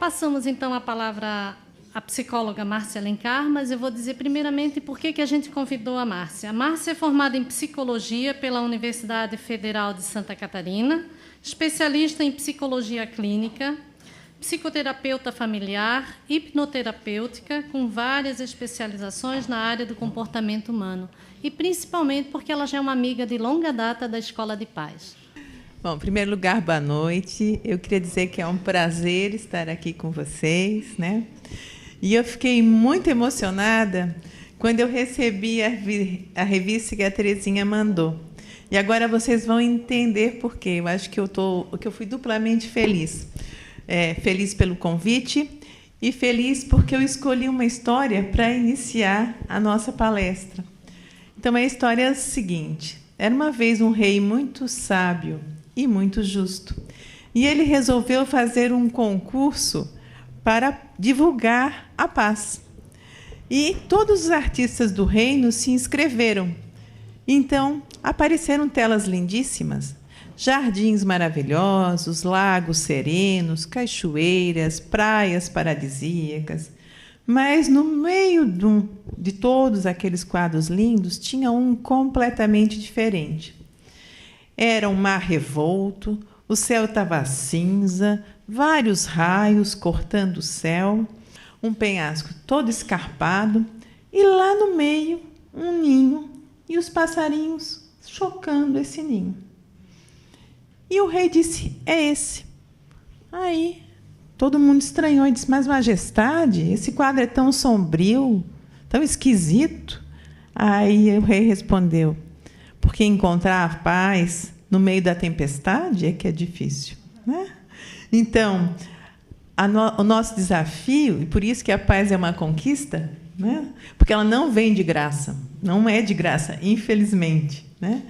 passamos, então, a palavra à psicóloga Márcia Alencar, mas eu vou dizer primeiramente por que a gente convidou a Márcia. A Márcia é formada em psicologia pela Universidade Federal de Santa Catarina, especialista em psicologia clínica, psicoterapeuta familiar, hipnoterapêutica, com várias especializações na área do comportamento humano, e principalmente porque ela já é uma amiga de longa data da Escola de Paz. Bom, em primeiro lugar, boa noite. Eu queria dizer que é um prazer estar aqui com vocês, né? E eu fiquei muito emocionada quando eu recebi a revista que a Terezinha mandou. E agora vocês vão entender por quê. Eu acho que eu fui duplamente feliz. Feliz pelo convite e feliz porque eu escolhi uma história para iniciar a nossa palestra. Então, a história é a seguinte. Era uma vez um rei muito sábio e muito justo. E ele resolveu fazer um concurso para divulgar a paz. E todos os artistas do reino se inscreveram. Então, apareceram telas lindíssimas, jardins maravilhosos, lagos serenos, cachoeiras, praias paradisíacas. Mas, no meio de todos aqueles quadros lindos, tinha um completamente diferente. Era um mar revolto, o céu estava cinza, vários raios cortando o céu, um penhasco todo escarpado, e lá no meio, um ninho, e os passarinhos chocando esse ninho. E o rei disse, é esse. Aí, todo mundo estranhou e disse, mas, majestade, esse quadro é tão sombrio, tão esquisito. Aí o rei respondeu, porque encontrar a paz no meio da tempestade é que é difícil, né? Então, o nosso desafio, e por isso que a paz é uma conquista, né? Porque ela não vem de graça, não é de graça, infelizmente, né?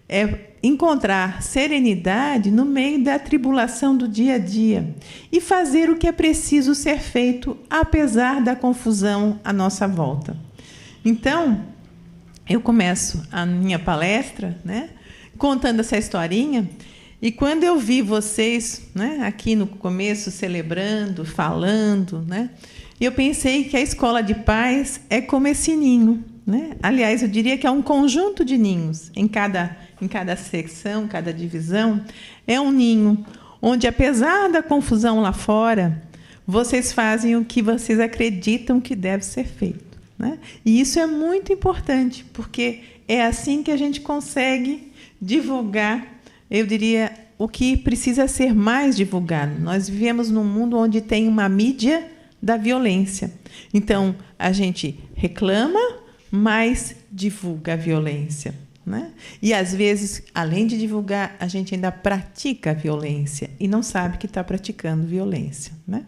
É encontrar serenidade no meio da tribulação do dia a dia e fazer o que é preciso ser feito, apesar da confusão à nossa volta. Então, eu começo a minha palestra, né, contando essa historinha, e quando eu vi vocês, né, aqui no começo celebrando, falando, né, eu pensei que a Escola de Paz é como esse ninho, né? Aliás, eu diria que é um conjunto de ninhos. Em cada secção, cada divisão, é um ninho, onde, apesar da confusão lá fora, vocês fazem o que vocês acreditam que deve ser feito, né? E isso é muito importante, porque é assim que a gente consegue divulgar, eu diria, o que precisa ser mais divulgado. Nós vivemos num mundo onde tem uma mídia da violência. Então, a gente reclama, mas divulga a violência, né? E, às vezes, além de divulgar, a gente ainda pratica a violência e não sabe que está praticando violência, né?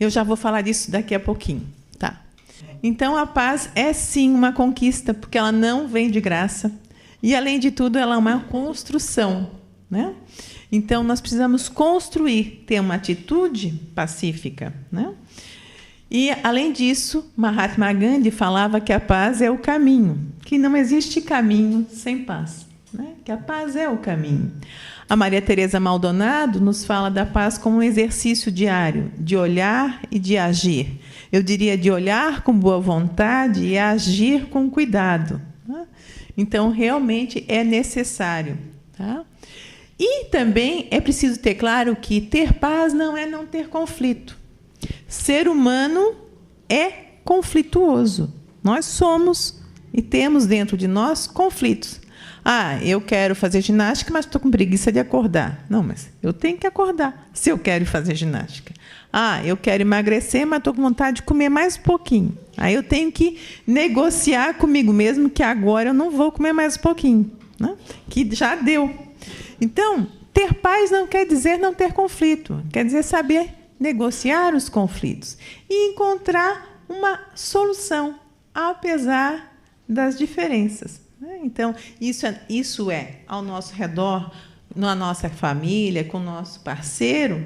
Eu já vou falar disso daqui a pouquinho. Tá? Então, a paz é, sim, uma conquista, porque ela não vem de graça. E, além de tudo, ela é uma construção, né? Então, nós precisamos construir, ter uma atitude pacífica, né? E, além disso, Mahatma Gandhi falava que a paz é o caminho, que não existe caminho sem paz, né? Que a paz é o caminho. A Maria Teresa Maldonado nos fala da paz como um exercício diário, de olhar e de agir. Eu diria de olhar com boa vontade e agir com cuidado, né? Então, realmente é necessário. Tá? E também é preciso ter claro que ter paz não é não ter conflito. Ser humano é conflituoso. Nós somos e temos dentro de nós conflitos. Ah, eu quero fazer ginástica, mas estou com preguiça de acordar. Não, mas eu tenho que acordar se eu quero fazer ginástica. Ah, eu quero emagrecer, mas estou com vontade de comer mais um pouquinho. Aí eu tenho que negociar comigo mesmo que agora eu não vou comer mais um pouquinho, né? Que já deu. Então, ter paz não quer dizer não ter conflito. Quer dizer saber negociar os conflitos e encontrar uma solução, apesar das diferenças. Então, isso é ao nosso redor, na nossa família, com o nosso parceiro,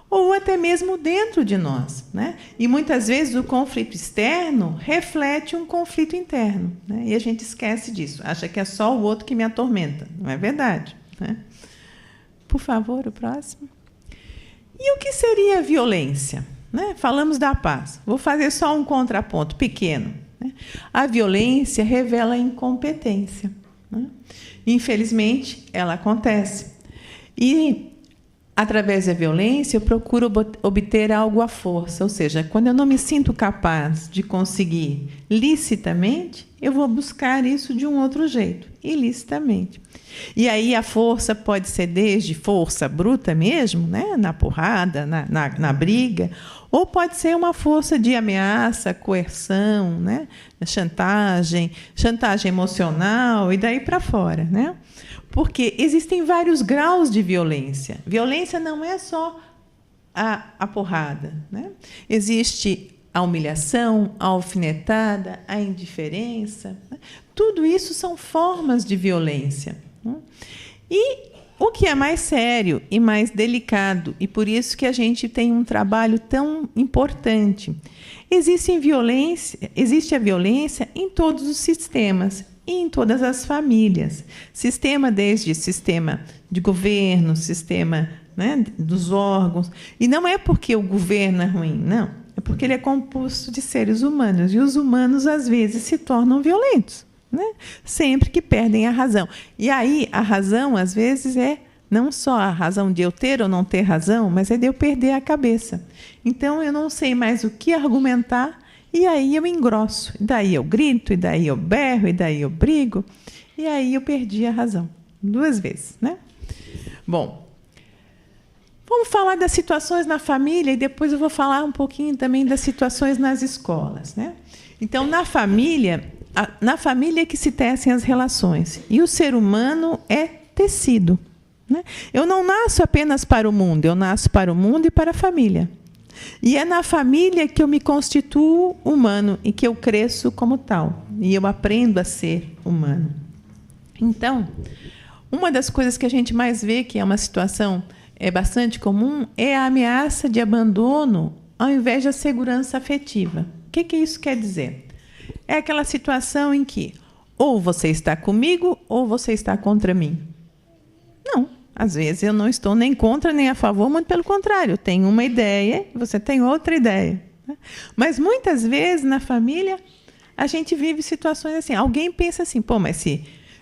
ou até mesmo dentro de nós, né? E, muitas vezes, o conflito externo reflete um conflito interno, né? E a gente esquece disso, acha que é só o outro que me atormenta. Não é verdade, né? Por favor, o próximo. E o que seria a violência? Né? Falamos da paz. Vou fazer só um contraponto pequeno. Né? A violência revela a incompetência. Né? Infelizmente, ela acontece. E, através da violência, eu procuro obter algo à força. Ou seja, quando eu não me sinto capaz de conseguir licitamente, eu vou buscar isso de um outro jeito, ilicitamente. E aí a força pode ser desde força bruta mesmo, né? Na porrada, na briga, ou pode ser uma força de ameaça, coerção, né? Chantagem emocional e daí para fora, né? Porque existem vários graus de violência. Violência não é só a porrada, né? Existe a humilhação, a alfinetada, a indiferença. Né? Tudo isso são formas de violência. Né? E o que é mais sério e mais delicado, e por isso que a gente tem um trabalho tão importante, existe a violência em todos os sistemas e em todas as famílias. Sistema desde sistema de governo, sistema, né, dos órgãos. E não é porque o governo é ruim, não. É porque ele é composto de seres humanos. E os humanos, às vezes, se tornam violentos, né? Sempre que perdem a razão. E aí, a razão, às vezes, é não só a razão de eu ter ou não ter razão, mas é de eu perder a cabeça. Então, eu não sei mais o que argumentar, e aí eu engrosso. E daí eu grito, e daí eu berro, e daí eu brigo. E aí eu perdi a razão. 2 vezes, né? Bom, vamos falar das situações na família e depois eu vou falar um pouquinho também das situações nas escolas, né? Então, na família que se tecem as relações. E o ser humano é tecido, né? Eu não nasço apenas para o mundo, eu nasço para o mundo e para a família. E é na família que eu me constituo humano e que eu cresço como tal. E eu aprendo a ser humano. Então, uma das coisas que a gente mais vê, que é uma situação bastante comum, é a ameaça de abandono ao invés da segurança afetiva. O que isso quer dizer? É aquela situação em que ou você está comigo ou você está contra mim. Não, às vezes eu não estou nem contra nem a favor, muito pelo contrário, eu tenho uma ideia e você tem outra ideia. Mas muitas vezes na família a gente vive situações assim, alguém pensa assim, pô, mas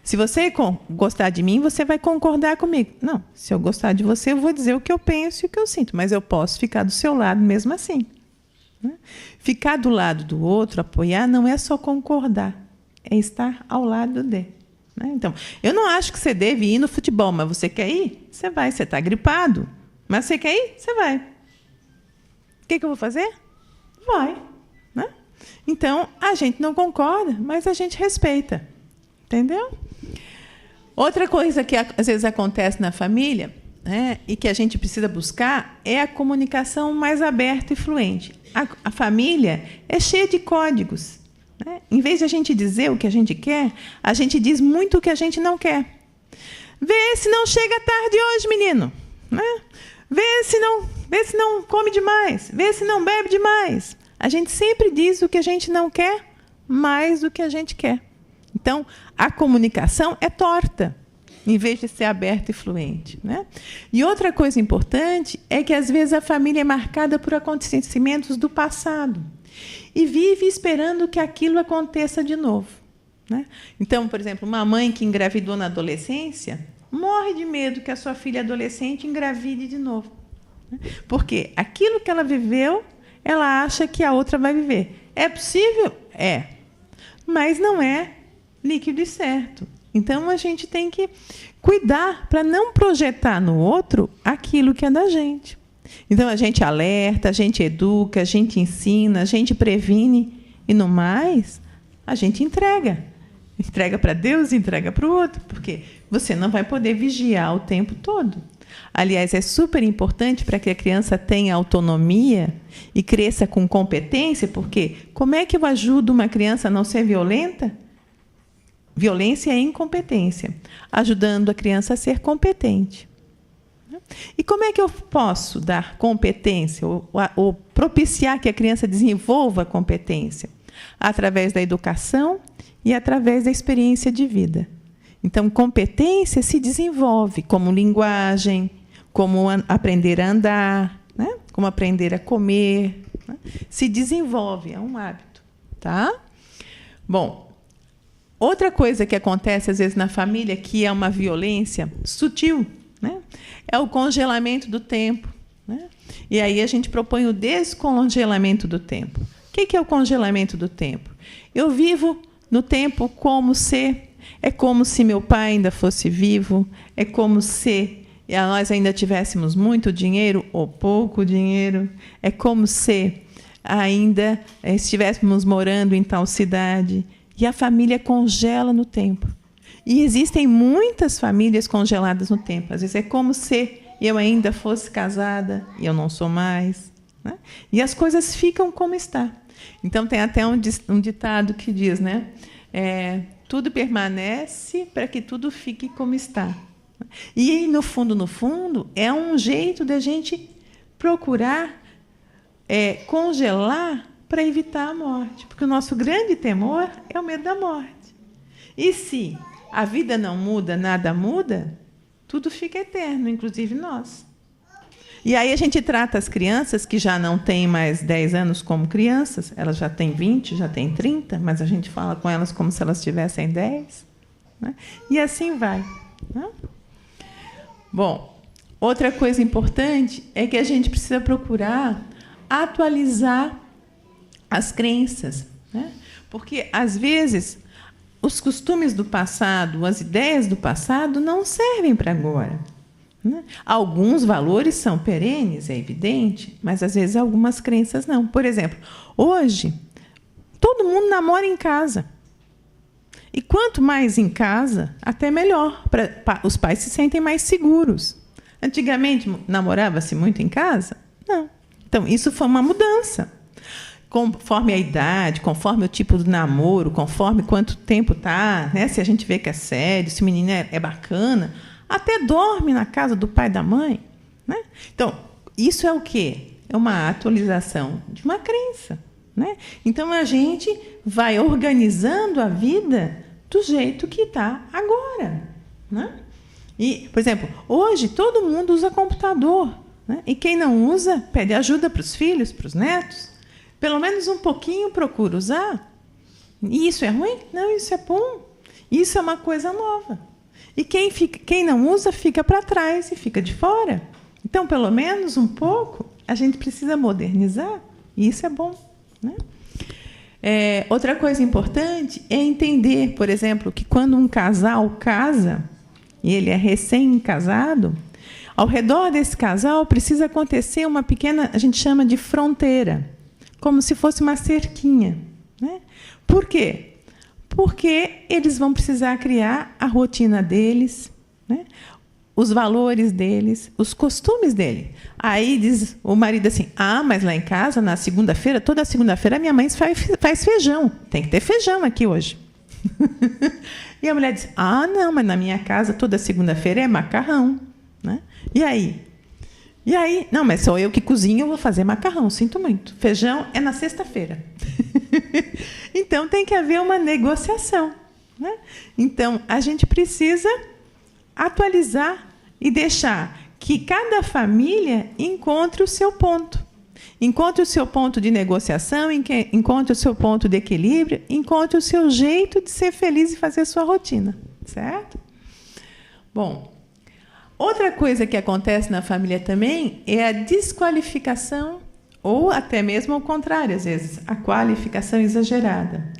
se você gostar de mim, você vai concordar comigo. Não, se eu gostar de você, eu vou dizer o que eu penso e o que eu sinto, mas eu posso ficar do seu lado mesmo assim. Ficar do lado do outro, apoiar, não é só concordar, é estar ao lado de. Então, eu não acho que você deve ir no futebol, mas você quer ir? Você vai, você está gripado. Mas você quer ir? Você vai. O que eu vou fazer? Vai. Né? Então, a gente não concorda, mas a gente respeita. Entendeu? Outra coisa que às vezes acontece na família, né, e que a gente precisa buscar é a comunicação mais aberta e fluente. A família é cheia de códigos. Né? Em vez de a gente dizer o que a gente quer, a gente diz muito o que a gente não quer. Vê se não chega tarde hoje, menino. Né? Vê se não come demais. Vê se não bebe demais. A gente sempre diz o que a gente não quer mais do que a gente quer. Então, a comunicação é torta, em vez de ser aberta e fluente. Né? E outra coisa importante é que, às vezes, a família é marcada por acontecimentos do passado e vive esperando que aquilo aconteça de novo. Né? Então, por exemplo, uma mãe que engravidou na adolescência morre de medo que a sua filha adolescente engravide de novo. Né? Porque aquilo que ela viveu, ela acha que a outra vai viver. É possível? É. Mas não é líquido e certo. Então, a gente tem que cuidar para não projetar no outro aquilo que é da gente. Então, a gente alerta, a gente educa, a gente ensina, a gente previne e, no mais, a gente entrega. Entrega para Deus e entrega para o outro, porque você não vai poder vigiar o tempo todo. Aliás, é super importante para que a criança tenha autonomia e cresça com competência, porque como é que eu ajudo uma criança a não ser violenta? Violência é incompetência, ajudando a criança a ser competente. E como é que eu posso dar competência ou propiciar que a criança desenvolva a competência? Através da educação e através da experiência de vida. Então, competência se desenvolve como linguagem, como aprender a andar, como aprender a comer, né? Se desenvolve, é um hábito, tá? Bom, outra coisa que acontece às vezes na família, que é uma violência sutil, né? É o congelamento do tempo, né? E aí a gente propõe o descongelamento do tempo. O que é o congelamento do tempo? Eu vivo no tempo como se... É como se meu pai ainda fosse vivo, é como se nós ainda tivéssemos muito dinheiro ou pouco dinheiro, é como se ainda estivéssemos morando em tal cidade. E a família congela no tempo. E existem muitas famílias congeladas no tempo. Às vezes é como se eu ainda fosse casada e eu não sou mais, né? E as coisas ficam como está. Então, tem até um ditado que diz, né? Tudo permanece para que tudo fique como está. E, no fundo, é um jeito da gente procurar congelar para evitar a morte. Porque o nosso grande temor é o medo da morte. E se a vida não muda, nada muda, tudo fica eterno, inclusive nós. E aí a gente trata as crianças que já não têm mais 10 anos como crianças, elas já têm 20, já têm 30, mas a gente fala com elas como se elas tivessem 10. Né? E assim vai. Né? Bom, outra coisa importante é que a gente precisa procurar atualizar as crenças. Né? Porque, às vezes, os costumes do passado, as ideias do passado não servem para agora. Alguns valores são perenes, é evidente, mas, às vezes, algumas crenças não. Por exemplo, hoje, todo mundo namora em casa. E quanto mais em casa, até melhor. Os pais se sentem mais seguros. Antigamente, namorava-se muito em casa? Não. Então, isso foi uma mudança. Conforme a idade, conforme o tipo do namoro, conforme quanto tempo está, né? Se a gente vê que é sério, se o menino é bacana... Até dorme na casa do pai e da mãe. Né? Então, isso é o quê? É uma atualização de uma crença. Né? Então, a gente vai organizando a vida do jeito que está agora. Né? E, por exemplo, hoje todo mundo usa computador. Né? E quem não usa, pede ajuda para os filhos, para os netos. Pelo menos um pouquinho procura usar. E isso é ruim? Não, isso é bom. Isso é uma coisa nova. E quem não usa fica para trás e fica de fora. Então, pelo menos um pouco, a gente precisa modernizar. E isso é bom. Né? Outra coisa importante é entender, por exemplo, que quando um casal casa, e ele é recém-casado, ao redor desse casal precisa acontecer uma pequena, a gente chama de fronteira, como se fosse uma cerquinha. Né? Por quê? Porque eles vão precisar criar a rotina deles, né? Os valores deles, os costumes dele. Aí diz o marido assim, mas lá em casa, na segunda-feira, toda segunda-feira, a minha mãe faz feijão. Tem que ter feijão aqui hoje. E a mulher diz, não, mas na minha casa, toda segunda-feira é macarrão. Né? E aí? Não, mas sou eu que cozinho, eu vou fazer macarrão, sinto muito. Feijão é na sexta-feira. Então, tem que haver uma negociação. Né? Então, a gente precisa atualizar e deixar que cada família encontre o seu ponto. Encontre o seu ponto de negociação, encontre o seu ponto de equilíbrio, encontre o seu jeito de ser feliz e fazer a sua rotina. Certo? Bom, outra coisa que acontece na família também é a desqualificação, ou até mesmo ao contrário, às vezes, a qualificação exagerada.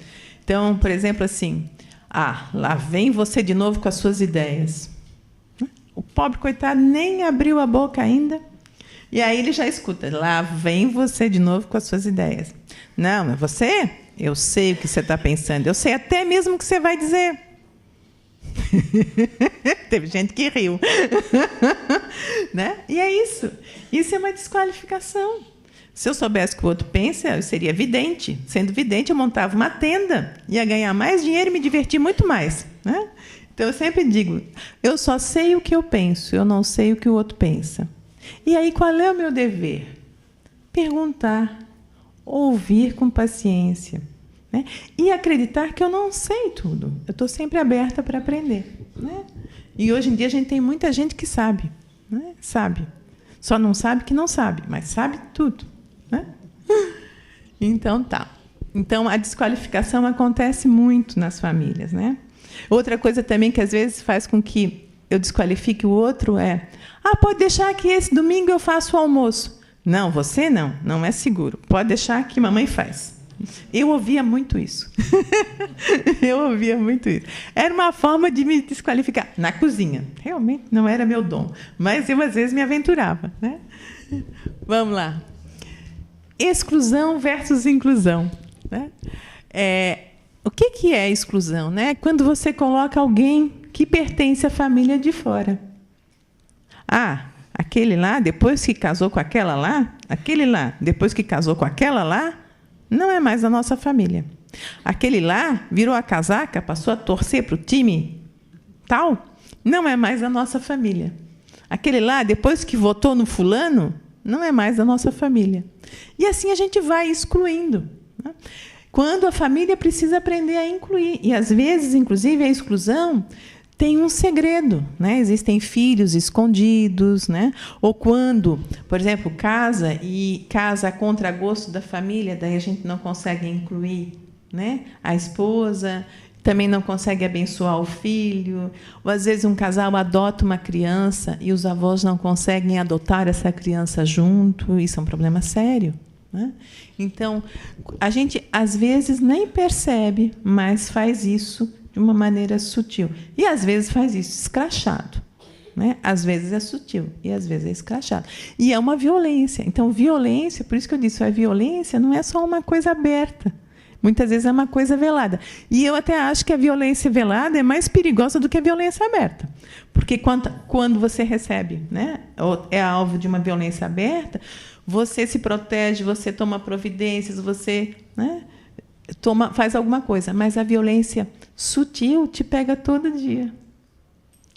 Então, por exemplo, assim, lá vem você de novo com as suas ideias. O pobre coitado nem abriu a boca ainda, e aí ele já escuta, lá vem você de novo com as suas ideias. Não, mas você? Eu sei o que você está pensando, eu sei até mesmo o que você vai dizer. Teve gente que riu. Né? E é isso. Isso é uma desqualificação. Se eu soubesse o que o outro pensa, eu seria vidente. Sendo vidente, eu montava uma tenda, ia ganhar mais dinheiro e me divertir muito mais. Né? Então, eu sempre digo, eu só sei o que eu penso, eu não sei o que o outro pensa. E aí, qual é o meu dever? Perguntar, ouvir com paciência. Né? E acreditar que eu não sei tudo. Eu estou sempre aberta para aprender. Né? E hoje em dia a gente tem muita gente que sabe. Né? Sabe. Só não sabe que não sabe, mas sabe tudo, né? Então, tá. Então, a desqualificação acontece muito nas famílias, né? Outra coisa também que, às vezes, faz com que eu desqualifique o outro é: pode deixar que esse domingo eu faço o almoço. Não, você não. Não é seguro. Pode deixar que mamãe faz. Eu ouvia muito isso. Eu ouvia muito isso. Era uma forma de me desqualificar. Na cozinha. Realmente não era meu dom. Mas eu, às vezes, me aventurava, né? Vamos lá. Exclusão versus inclusão, né? O que é exclusão, né? Quando você coloca alguém que pertence à família de fora. Aquele lá, depois que casou com aquela lá, aquele lá, depois que casou com aquela lá, não é mais da nossa família. Aquele lá virou a casaca, passou a torcer para o time tal, não é mais da nossa família. Aquele lá, depois que votou no fulano, não é mais da nossa família. E assim a gente vai excluindo, né? Quando a família precisa aprender a incluir. E, às vezes, inclusive, a exclusão tem um segredo, né? Existem filhos escondidos, né? Ou quando, por exemplo, casa a contragosto da família, daí a gente não consegue incluir, né, a esposa, também não consegue abençoar o filho. Ou, às vezes, um casal adota uma criança e os avós não conseguem adotar essa criança junto. Isso é um problema sério, né? Então, a gente, às vezes, nem percebe, mas faz isso de uma maneira sutil. E, às vezes, faz isso escrachado, né? Às vezes é sutil e, às vezes, é escrachado. E é uma violência. Então, violência, por isso que eu disse, a violência não é só uma coisa aberta. Muitas vezes é uma coisa velada. E eu até acho que a violência velada é mais perigosa do que a violência aberta. Porque quando você recebe, né, ou é alvo de uma violência aberta, você se protege, você toma providências, você, né, faz alguma coisa. Mas a violência sutil te pega todo dia.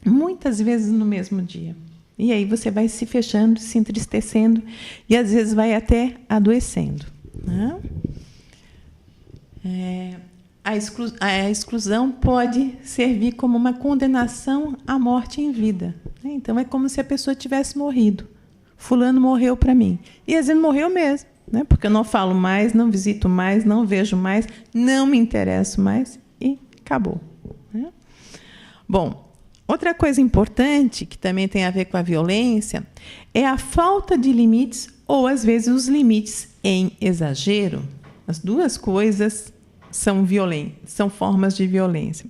Muitas vezes no mesmo dia. E aí você vai se fechando, se entristecendo e, às vezes, vai até adoecendo, né? A exclusão pode servir como uma condenação à morte em vida. Então, é como se a pessoa tivesse morrido. Fulano morreu para mim. E, às vezes, morreu mesmo, né? Porque eu não falo mais, não visito mais, não vejo mais, não me interesso mais e acabou, né? Bom, outra coisa importante, que também tem a ver com a violência, é a falta de limites ou, às vezes, os limites em exagero. As duas coisas são formas de violência.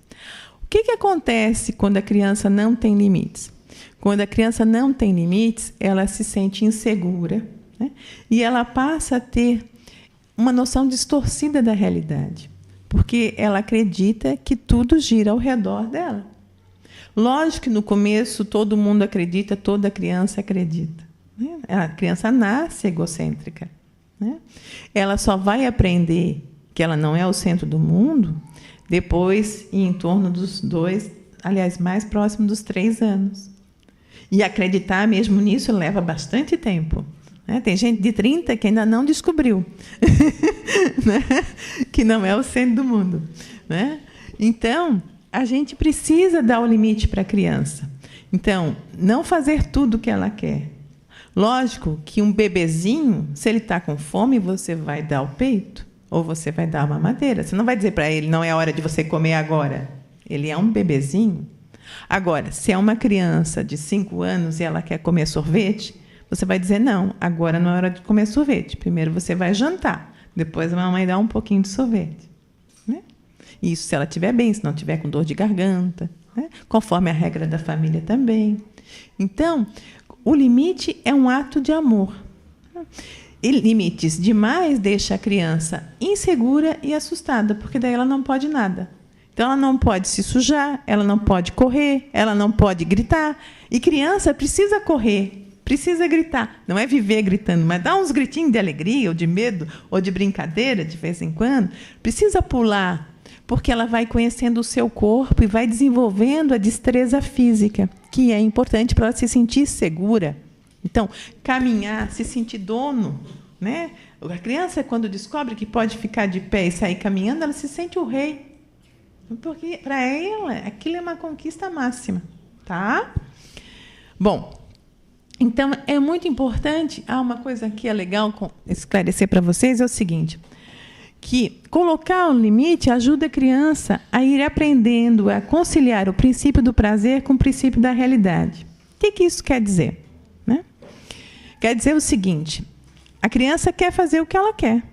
O que acontece quando a criança não tem limites? Quando a criança não tem limites, ela se sente insegura, né? E ela passa a ter uma noção distorcida da realidade, porque ela acredita que tudo gira ao redor dela. Lógico que, no começo, todo mundo acredita, toda criança acredita, né? A criança nasce egocêntrica, né? Ela só vai aprender que ela não é o centro do mundo depois, em torno dos 2, aliás, mais próximo dos 3 anos. E acreditar mesmo nisso leva bastante tempo, né? Tem gente de 30 que ainda não descobriu né? Que não é o centro do mundo, né? Então, a gente precisa dar o limite para a criança. Então, não fazer tudo o que ela quer. Lógico que um bebezinho, se ele está com fome, você vai dar o peito ou você vai dar uma mamadeira. Você não vai dizer para ele, não é hora de você comer agora. Ele é um bebezinho. Agora, se é uma criança de 5 anos e ela quer comer sorvete, você vai dizer, não, agora não é hora de comer sorvete. Primeiro você vai jantar, depois a mamãe dá um pouquinho de sorvete, né? Isso se ela estiver bem, se não estiver com dor de garganta, né? Conforme a regra da família também. Então, o limite é um ato de amor. E limites demais deixa a criança insegura e assustada, porque daí ela não pode nada. Então, ela não pode se sujar, ela não pode correr, ela não pode gritar. E criança precisa correr, precisa gritar. Não é viver gritando, mas dar uns gritinhos de alegria, ou de medo, ou de brincadeira, de vez em quando. Precisa pular, porque ela vai conhecendo o seu corpo e vai desenvolvendo a destreza física, que é importante para ela se sentir segura. Então, caminhar, se sentir dono, né? A criança, quando descobre que pode ficar de pé e sair caminhando, ela se sente o rei. Porque, para ela, aquilo é uma conquista máxima. Tá? Bom, Então, é muito importante. Uma coisa que é legal esclarecer para vocês é o seguinte, que colocar um limite ajuda a criança a ir aprendendo a conciliar o princípio do prazer com o princípio da realidade. O que isso quer dizer? Né? Quer dizer o seguinte, a criança quer fazer o que ela quer.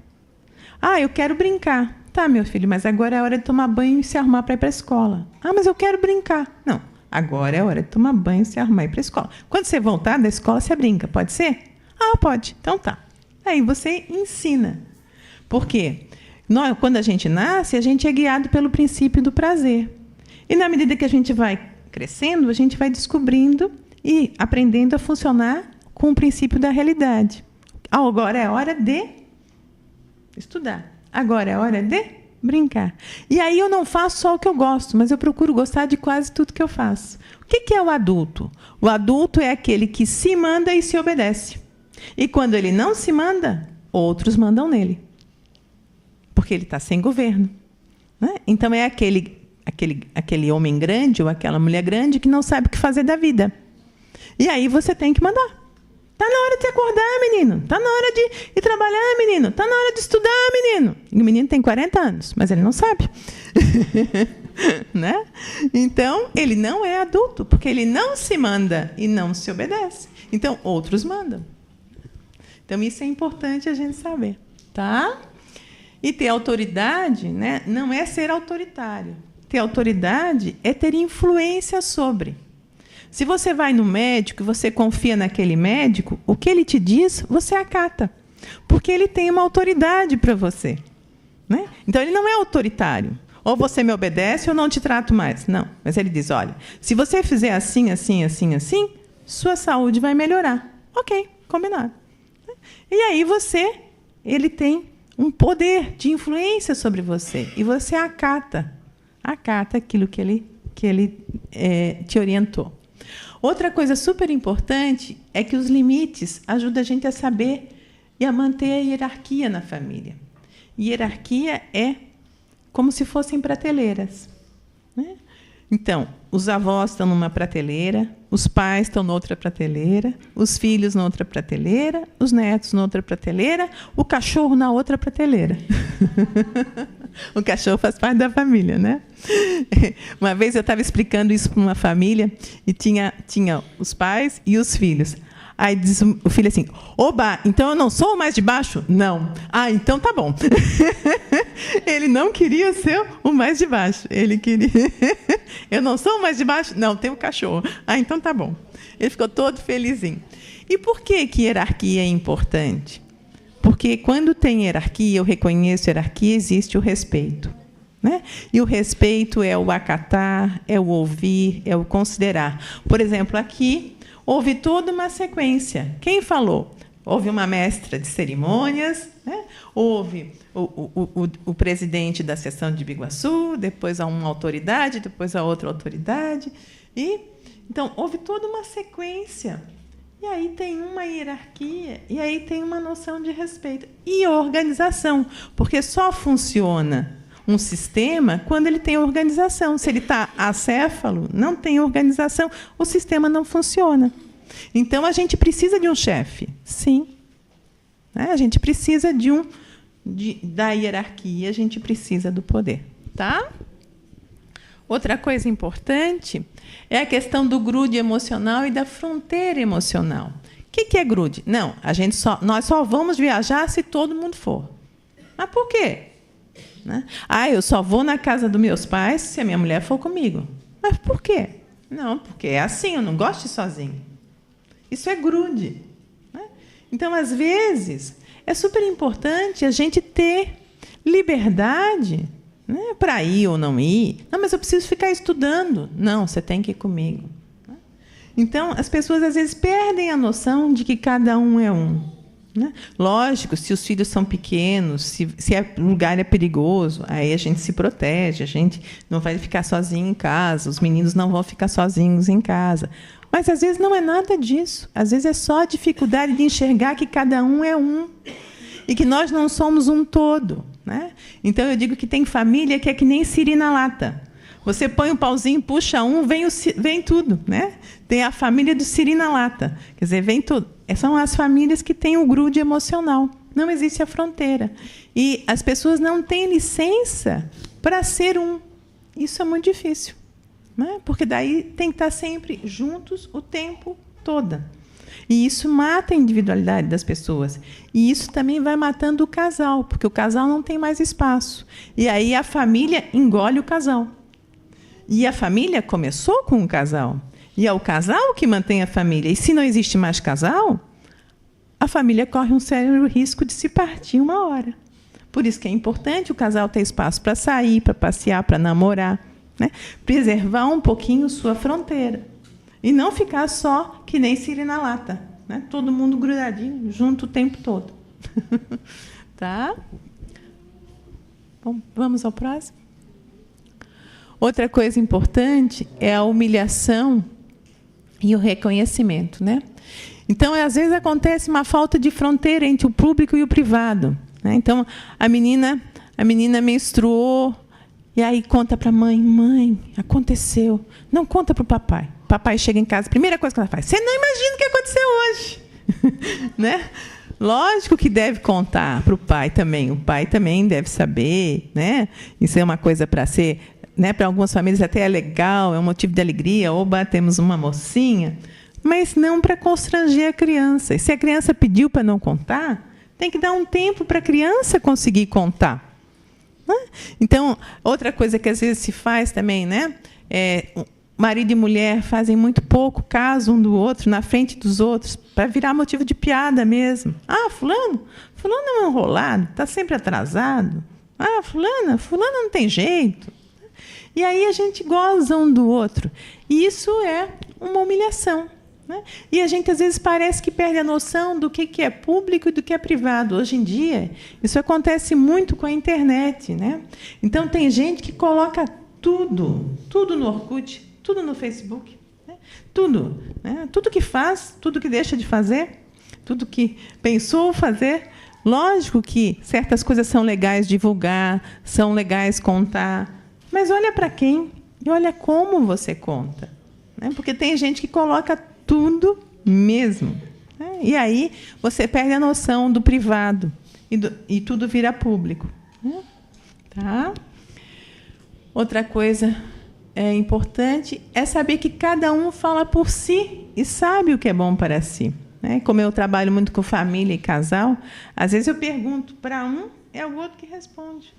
Eu quero brincar. Tá, meu filho, mas agora é hora de tomar banho e se arrumar para ir para a escola. Mas eu quero brincar. Não, agora é hora de tomar banho e se arrumar e ir para a escola. Quando você voltar da escola, você brinca. Pode ser? Pode. Então tá. Aí você ensina. Por quê? Quando a gente nasce, a gente é guiado pelo princípio do prazer. E na medida que a gente vai crescendo, a gente vai descobrindo e aprendendo a funcionar com o princípio da realidade. Agora é hora de estudar. Agora é hora de brincar. E aí eu não faço só o que eu gosto, mas eu procuro gostar de quase tudo que eu faço. O que é o adulto? O adulto é aquele que se manda e se obedece. E quando ele não se manda, outros mandam nele. Porque ele está sem governo. Né? Então é aquele homem grande ou aquela mulher grande que não sabe o que fazer da vida. E aí você tem que mandar. Está na hora de acordar, menino. Está na hora de ir trabalhar, menino. Está na hora de estudar, menino. E o menino tem 40 anos, mas ele não sabe. Né? Então, ele não é adulto, porque ele não se manda e não se obedece. Então, outros mandam. Então, isso é importante a gente saber. Tá? E ter autoridade, né, não é ser autoritário. Ter autoridade é ter influência sobre. Se você vai no médico e você confia naquele médico, o que ele te diz, você acata. Porque ele tem uma autoridade para você. Né? Então, ele não é autoritário. Ou você me obedece ou não te trato mais. Não. Mas ele diz, olha, se você fizer assim, assim, assim, assim, sua saúde vai melhorar. Ok, combinado. E aí ele tem um poder de influência sobre você. E você acata aquilo que ele te orientou. Outra coisa super importante é que os limites ajudam a gente a saber e a manter a hierarquia na família. Hierarquia é como se fossem prateleiras. Né? Então, os avós estão numa prateleira, os pais estão noutra prateleira, os filhos na outra prateleira, os netos na outra prateleira, o cachorro na outra prateleira. O cachorro faz parte da família, né? Uma vez eu estava explicando isso para uma família e tinha os pais e os filhos. Aí diz o filho assim, oba, então eu não sou o mais de baixo? Não. Então tá bom. Ele não queria ser o mais de baixo. Ele queria... Eu não sou o mais de baixo? Não, tem o cachorro. Então tá bom. Ele ficou todo felizinho. E por que hierarquia é importante? Porque quando tem hierarquia, eu reconheço hierarquia, existe o respeito. Né? E o respeito é o acatar, é o ouvir, é o considerar. Por exemplo, aqui... houve toda uma sequência. Quem falou? Houve uma mestra de cerimônias, né? Houve o presidente da seção de Biguaçu, depois a uma autoridade, depois a outra autoridade. Então, houve toda uma sequência. E aí tem uma hierarquia, e aí tem uma noção de respeito. E organização, porque só funciona um sistema quando ele tem organização. Se ele está acéfalo, não tem organização, o sistema não funciona. Então, a gente precisa de um chefe, sim. A gente precisa da hierarquia, a gente precisa do poder. Tá? Outra coisa importante é a questão do grude emocional e da fronteira emocional. O que é grude? Não, nós só vamos viajar se todo mundo for. Mas por quê? Né? Eu só vou na casa dos meus pais se a minha mulher for comigo. Mas por quê? Não, porque é assim, eu não gosto de ir sozinho. Isso é grude. Né? Então, às vezes, é super importante a gente ter liberdade, né, para ir ou não ir. Não, mas eu preciso ficar estudando. Não, você tem que ir comigo. Então, as pessoas, às vezes, perdem a noção de que cada um é um. Né? Lógico, se os filhos são pequenos, se o lugar é perigoso, aí a gente se protege, a gente não vai ficar sozinho em casa, os meninos não vão ficar sozinhos em casa. Mas, às vezes, não é nada disso. Às vezes, é só a dificuldade de enxergar que cada um é um e que nós não somos um todo. Né? Então, eu digo que tem família que é que nem siri na lata. Você põe um pauzinho, puxa um, vem tudo, né? Tem a família do siri na lata. Quer dizer, vem tudo. São as famílias que têm o grude emocional. Não existe a fronteira. E as pessoas não têm licença para ser um. Isso é muito difícil, né? Porque daí tem que estar sempre juntos o tempo todo. E isso mata a individualidade das pessoas. E isso também vai matando o casal, porque o casal não tem mais espaço. E aí a família engole o casal. E a família começou com o casal. E é o casal que mantém a família. E se não existe mais casal, a família corre um sério risco de se partir uma hora. Por isso que é importante o casal ter espaço para sair, para passear, para namorar, né? Preservar um pouquinho sua fronteira. E não ficar só que nem siri na lata, né? Todo mundo grudadinho, junto o tempo todo. Tá? Bom, vamos ao próximo? Outra coisa importante é a humilhação e o reconhecimento, né? Então, às vezes, acontece uma falta de fronteira entre o público e o privado, né? Então, a menina menstruou, e aí conta para a mãe: mãe, aconteceu. Não conta para o papai. O papai chega em casa, a primeira coisa que ela faz: você não imagina o que aconteceu hoje. Né? Lógico que deve contar para o pai também. O pai também deve saber, né? Isso é uma coisa para ser, né? Para algumas famílias até é legal, é um motivo de alegria. Oba, temos uma mocinha. Mas não para constranger a criança. E se a criança pediu para não contar, tem que dar um tempo para a criança conseguir contar. Então, outra coisa que às vezes se faz também, né? Marido e mulher fazem muito pouco caso um do outro, na frente dos outros, para virar motivo de piada mesmo. Ah, fulano é um enrolado, está sempre atrasado. Ah, fulana não tem jeito. E aí a gente goza um do outro. E isso é uma humilhação, né? E a gente, às vezes, parece que perde a noção do que é público e do que é privado. Hoje em dia, isso acontece muito com a internet, né? Então, tem gente que coloca tudo no Orkut, tudo no Facebook, né? Tudo, né? Tudo que faz, tudo que deixa de fazer, tudo que pensou fazer. Lógico que certas coisas são legais divulgar, são legais contar, mas olha para quem e olha como você conta, né? Porque tem gente que coloca tudo mesmo, né? E aí você perde a noção do privado e tudo vira público, né? Tá? Outra coisa importante é saber que cada um fala por si e sabe o que é bom para si, né? Como eu trabalho muito com família e casal, às vezes eu pergunto para um, é o outro que responde.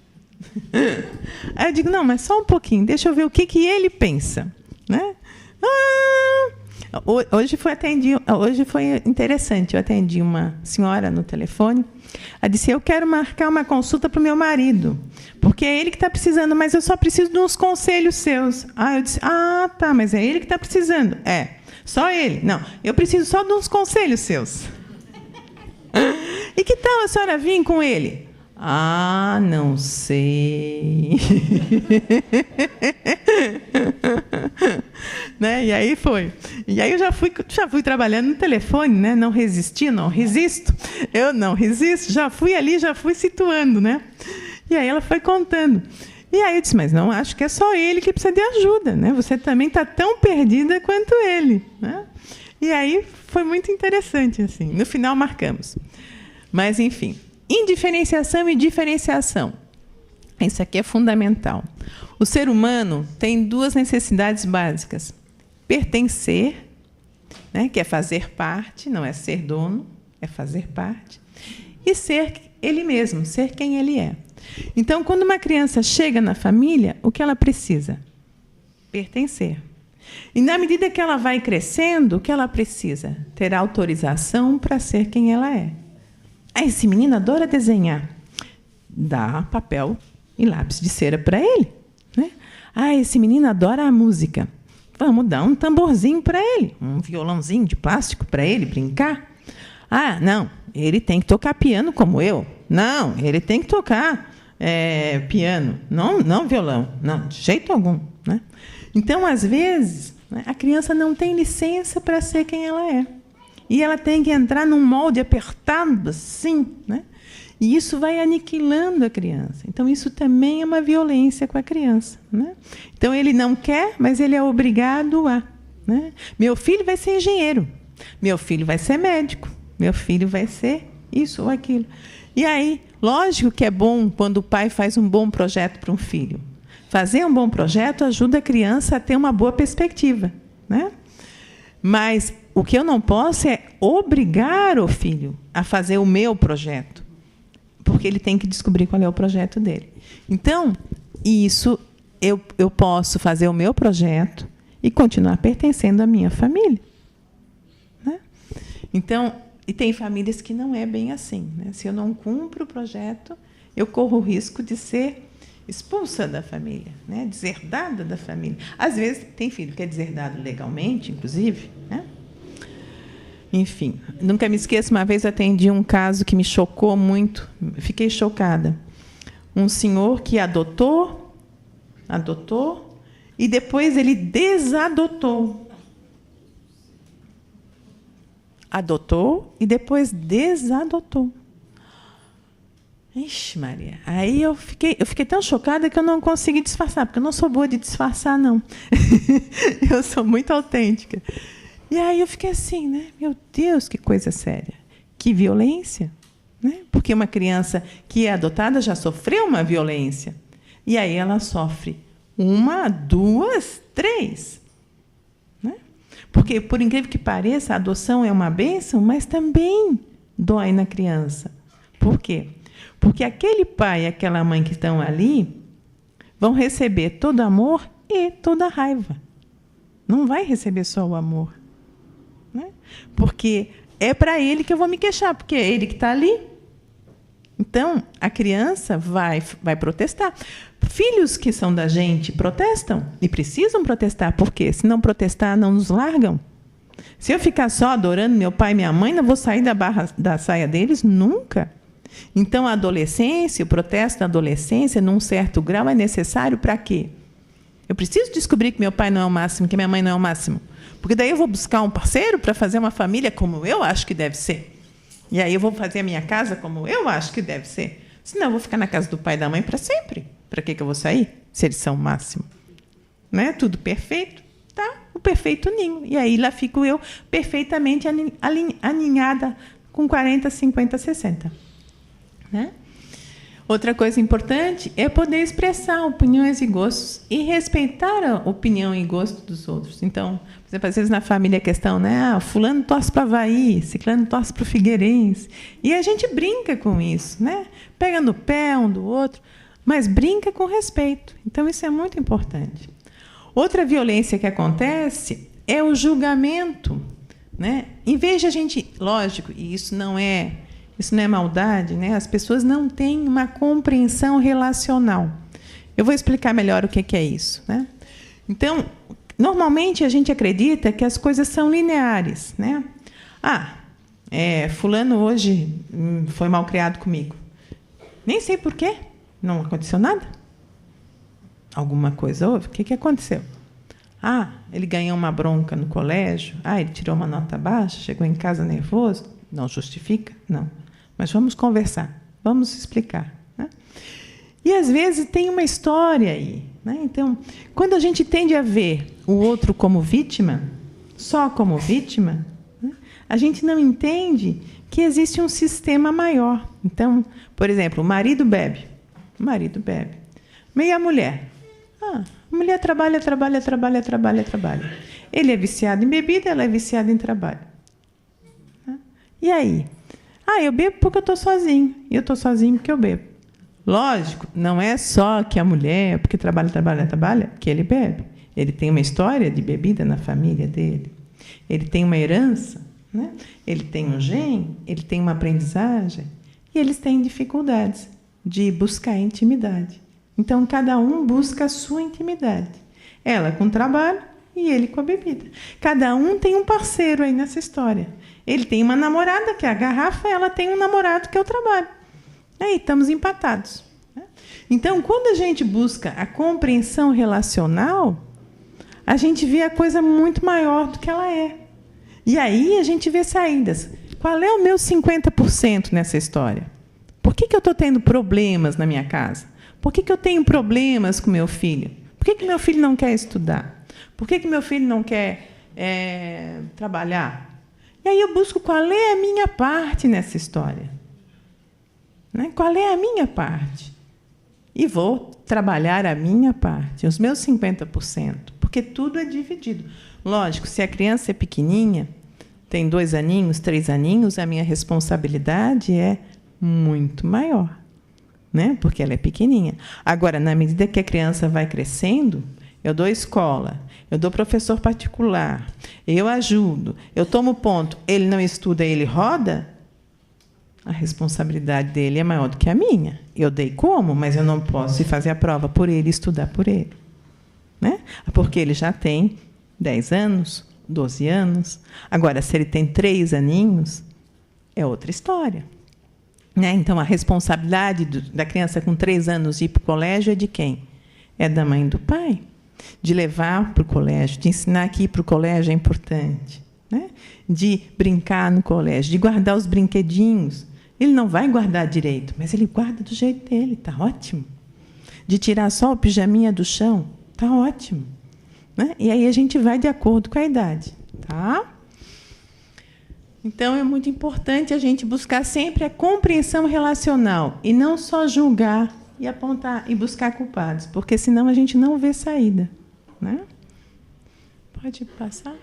Aí eu digo: não, mas só um pouquinho, deixa eu ver o que ele pensa, né? Hoje foi interessante. Eu atendi uma senhora no telefone. Ela disse: eu quero marcar uma consulta para o meu marido, porque é ele que está precisando, mas eu só preciso de uns conselhos seus. Eu disse: tá, mas é ele que está precisando. Só ele. Não, eu preciso só de uns conselhos seus. E que tal a senhora vir com ele? Não sei. Né? E aí foi. E aí eu já fui trabalhando no telefone, né? Não resisto. Eu não resisto. Já fui ali, já fui situando, né? E aí ela foi contando. E aí eu disse: mas não acho que é só ele que precisa de ajuda, né? Você também está tão perdida quanto ele, né? E aí foi muito interessante, assim. No final marcamos. Mas, enfim. Indiferenciação e diferenciação. Isso aqui é fundamental. O ser humano tem duas necessidades básicas: pertencer, né, que é fazer parte, não é ser dono, é fazer parte, e ser ele mesmo, ser quem ele é. Então, quando uma criança chega na família, o que ela precisa? Pertencer. E, na medida que ela vai crescendo, o que ela precisa? Ter autorização para ser quem ela é. Esse menino adora desenhar. Dá papel e lápis de cera para ele, né? Esse menino adora a música. Vamos dar um tamborzinho para ele, um violãozinho de plástico para ele brincar. Não, ele tem que tocar piano como eu. Não, ele tem que tocar piano, não violão, não, de jeito algum, né? Então, às vezes, né, a criança não tem licença para ser quem ela é. E ela tem que entrar num molde apertado, assim, né? E isso vai aniquilando a criança. Então, isso também é uma violência com a criança, né? Então, ele não quer, mas ele é obrigado a, né? Meu filho vai ser engenheiro, meu filho vai ser médico, meu filho vai ser isso ou aquilo. E aí, lógico que é bom quando o pai faz um bom projeto para um filho. Fazer um bom projeto ajuda a criança a ter uma boa perspectiva, né? Mas o que eu não posso é obrigar o filho a fazer o meu projeto, porque ele tem que descobrir qual é o projeto dele. Então, isso eu posso fazer o meu projeto e continuar pertencendo à minha família, né? Então, e tem famílias que não é bem assim, né? Se eu não cumpro o projeto, eu corro o risco de ser expulsa da família, né? Deserdada da família. Às vezes, tem filho que é deserdado legalmente, inclusive, né? Enfim, nunca me esqueço, uma vez atendi um caso que me chocou muito, fiquei chocada. Um senhor que adotou, e depois ele desadotou. Adotou e depois desadotou. Ixi, Maria. Aí eu fiquei tão chocada que eu não consegui disfarçar, porque eu não sou boa de disfarçar, não. Eu sou muito autêntica. E aí eu fiquei assim, né? Meu Deus, que coisa séria. Que violência, né? Porque uma criança que é adotada já sofreu uma violência. E aí ela sofre 1, 2, 3. Né? Porque, por incrível que pareça, a adoção é uma bênção, mas também dói na criança. Por quê? Porque aquele pai e aquela mãe que estão ali vão receber todo amor e toda raiva. Não vai receber só o amor, né? Porque é para ele que eu vou me queixar, porque é ele que está ali. Então, a criança vai protestar. Filhos que são da gente protestam e precisam protestar, porque se não protestar, não nos largam. Se eu ficar só adorando meu pai e minha mãe, não vou sair da saia deles nunca. Então, a adolescência, o protesto da adolescência, num certo grau, é necessário para quê? Eu preciso descobrir que meu pai não é o máximo, que minha mãe não é o máximo. Porque daí eu vou buscar um parceiro para fazer uma família como eu acho que deve ser. E aí eu vou fazer a minha casa como eu acho que deve ser. Senão eu vou ficar na casa do pai e da mãe para sempre. Para que eu vou sair? Se eles são o máximo. Né? Tudo perfeito. Tá? O perfeito ninho. E aí lá fico eu perfeitamente aninhada com 40, 50, 60. Né? Outra coisa importante é poder expressar opiniões e gostos e respeitar a opinião e gosto dos outros. Então, por exemplo, às vezes na família a questão, né? Fulano torce para o Avaí, ciclano torce para o Figueirense. E a gente brinca com isso, né? Pega no pé um do outro, mas brinca com respeito. Então, isso é muito importante. Outra violência que acontece é o julgamento, né? Em vez de a gente, lógico, e isso não é maldade, né? As pessoas não têm uma compreensão relacional. Eu vou explicar melhor o que é isso, né? Então, normalmente a gente acredita que as coisas são lineares, né? Fulano hoje foi mal criado comigo. Nem sei por quê. Não aconteceu nada. Alguma coisa houve? O que aconteceu? Ele ganhou uma bronca no colégio. Ele tirou uma nota baixa, chegou em casa nervoso. Não justifica? Não. Mas vamos conversar, vamos explicar. Né? E, às vezes, tem uma história aí. Né? Então, quando a gente tende a ver o outro como vítima, só como vítima, né? A gente não entende que existe um sistema maior. Então, por exemplo, o marido bebe. E a mulher? A mulher trabalha. Ele é viciado em bebida, ela é viciada em trabalho. E aí? Eu bebo porque eu estou sozinho. E eu estou sozinho porque eu bebo. Lógico, não é só que a mulher, porque trabalha, que ele bebe. Ele tem uma história de bebida na família dele. Ele tem uma herança, né? Ele tem um gene, ele tem uma aprendizagem. E eles têm dificuldades de buscar intimidade. Então, cada um busca a sua intimidade. Ela com o trabalho e ele com a bebida. Cada um tem um parceiro aí nessa história. Ele tem uma namorada, que é a garrafa, ela tem um namorado, que é o trabalho. Aí estamos empatados. Então, quando a gente busca a compreensão relacional, a gente vê a coisa muito maior do que ela é. E aí a gente vê saídas. Qual é o meu 50% nessa história? Por que eu estou tendo problemas na minha casa? Por que eu tenho problemas com meu filho? Por que meu filho não quer estudar? Por que meu filho não quer trabalhar? E aí eu busco qual é a minha parte nessa história. Né? Qual é a minha parte? E vou trabalhar a minha parte, os meus 50%, porque tudo é dividido. Lógico, se a criança é pequenininha, tem 2 aninhos, 3 aninhos, a minha responsabilidade é muito maior, né? Porque ela é pequenininha. Agora, na medida que a criança vai crescendo, eu dou escola, eu dou professor particular, eu ajudo, eu tomo ponto, ele não estuda, ele roda, a responsabilidade dele é maior do que a minha. Eu dei como, mas eu não posso ir fazer a prova por ele, estudar por ele. Né? Porque ele já tem 10 anos, 12 anos. Agora, se ele tem 3 aninhos, é outra história. Né? Então, a responsabilidade da criança com 3 anos de ir para o colégio é de quem? É da mãe e do pai. De levar para o colégio, de ensinar que ir para o colégio é importante. Né? De brincar no colégio, de guardar os brinquedinhos. Ele não vai guardar direito, mas ele guarda do jeito dele, está ótimo. De tirar só o pijaminha do chão, está ótimo. Né? E aí a gente vai de acordo com a idade. Tá? Então, é muito importante a gente buscar sempre a compreensão relacional e não só julgar e apontar e buscar culpados, porque senão a gente não vê saída. Né? Pode passar?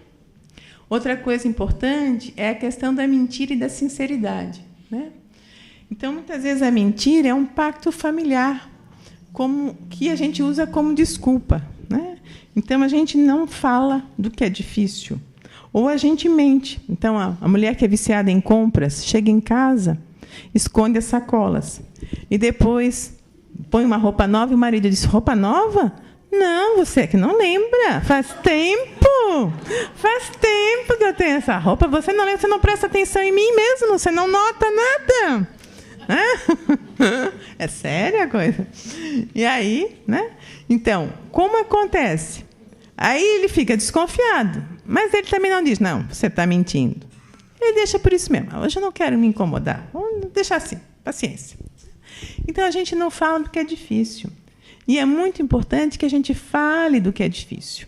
Outra coisa importante é a questão da mentira e da sinceridade. Né? Então, muitas vezes, a mentira é um pacto familiar, que a gente usa como desculpa. Né? Então, a gente não fala do que é difícil. Ou a gente mente. Então, a mulher que é viciada em compras, chega em casa, esconde as sacolas. E depois põe uma roupa nova e o marido diz, roupa nova? Não, você é que não lembra. Faz tempo que eu tenho essa roupa. Você não lembra, você não presta atenção em mim mesmo, você não nota nada. É séria a coisa. E aí, né? Então, como acontece? Aí ele fica desconfiado, mas ele também não diz, não, você está mentindo. Ele deixa por isso mesmo. Hoje eu não quero me incomodar. Vamos deixar assim, paciência. Então, a gente não fala do que é difícil. E é muito importante que a gente fale do que é difícil.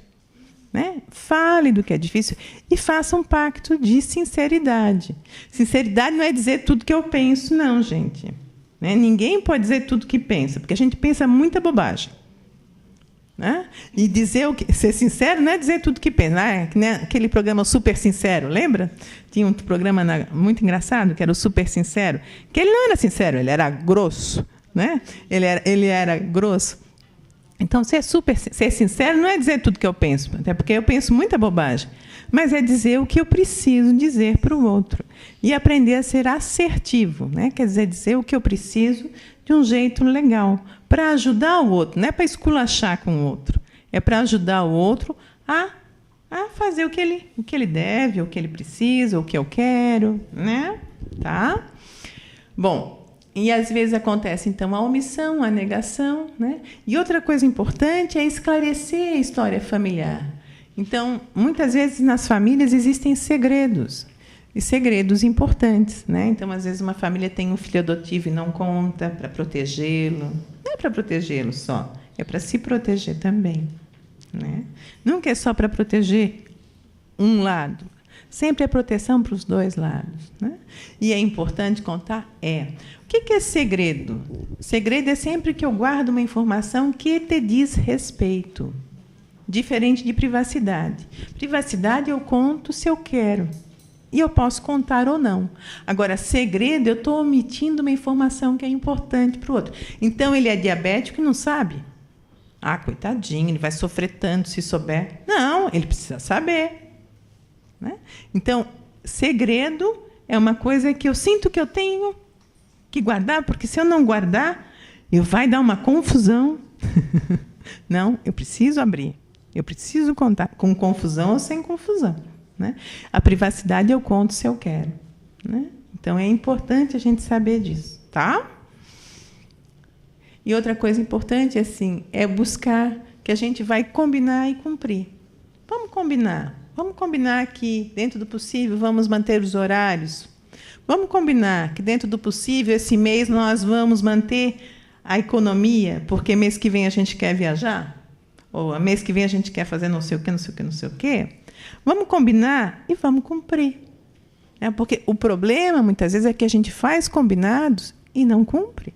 Né? Fale do que é difícil e faça um pacto de sinceridade. Sinceridade não é dizer tudo que eu penso, não, gente. Né? Ninguém pode dizer tudo que pensa, porque a gente pensa muita bobagem. Né? E ser sincero não é dizer tudo que pensa. Aquele programa Super Sincero, lembra? Tinha um programa muito engraçado, que era o Super Sincero, que ele não era sincero, ele era grosso. Né? Ele era grosso. Então, ser sincero não é dizer tudo que eu penso, até porque eu penso muita bobagem, mas é dizer o que eu preciso dizer para o outro. E aprender a ser assertivo, né? Quer dizer o que eu preciso de um jeito legal, para ajudar o outro, não é para esculachar com o outro, é para ajudar o outro a fazer o que ele deve, o que ele precisa, o que eu quero. Né? Tá? Bom, e às vezes acontece, então, a omissão, a negação. Né? E outra coisa importante é esclarecer a história familiar. Então, muitas vezes, nas famílias existem segredos, e segredos importantes. Né? Então, às vezes, uma família tem um filho adotivo e não conta para protegê-lo. Não é para protegê-lo só, é para se proteger também. Né? Nunca é só para proteger um lado. Sempre é proteção para os 2 lados. Né? E é importante contar? O que é segredo? Segredo é sempre que eu guardo uma informação que te diz respeito. Diferente de privacidade. Privacidade eu conto se eu quero. E eu posso contar ou não. Agora, segredo, eu estou omitindo uma informação que é importante para o outro. Então, ele é diabético e não sabe? Coitadinho, ele vai sofrer tanto se souber. Não, ele precisa saber. Né? Então, segredo é uma coisa que eu sinto que eu tenho que guardar, porque se eu não guardar, vai dar uma confusão. Não, eu preciso abrir. Eu preciso contar, com confusão ou sem confusão. Né? A privacidade eu conto se eu quero. Né? Então, é importante a gente saber disso. Tá? E outra coisa importante assim, é buscar que a gente vai combinar e cumprir. Vamos combinar. Vamos combinar que, dentro do possível, vamos manter os horários. Vamos combinar que, dentro do possível, esse mês nós vamos manter a economia, porque mês que vem a gente quer viajar? Ou mês que vem a gente quer fazer não sei o quê, não sei o quê, não sei o quê? Vamos combinar e vamos cumprir. Porque o problema, muitas vezes, é que a gente faz combinados e não cumpre.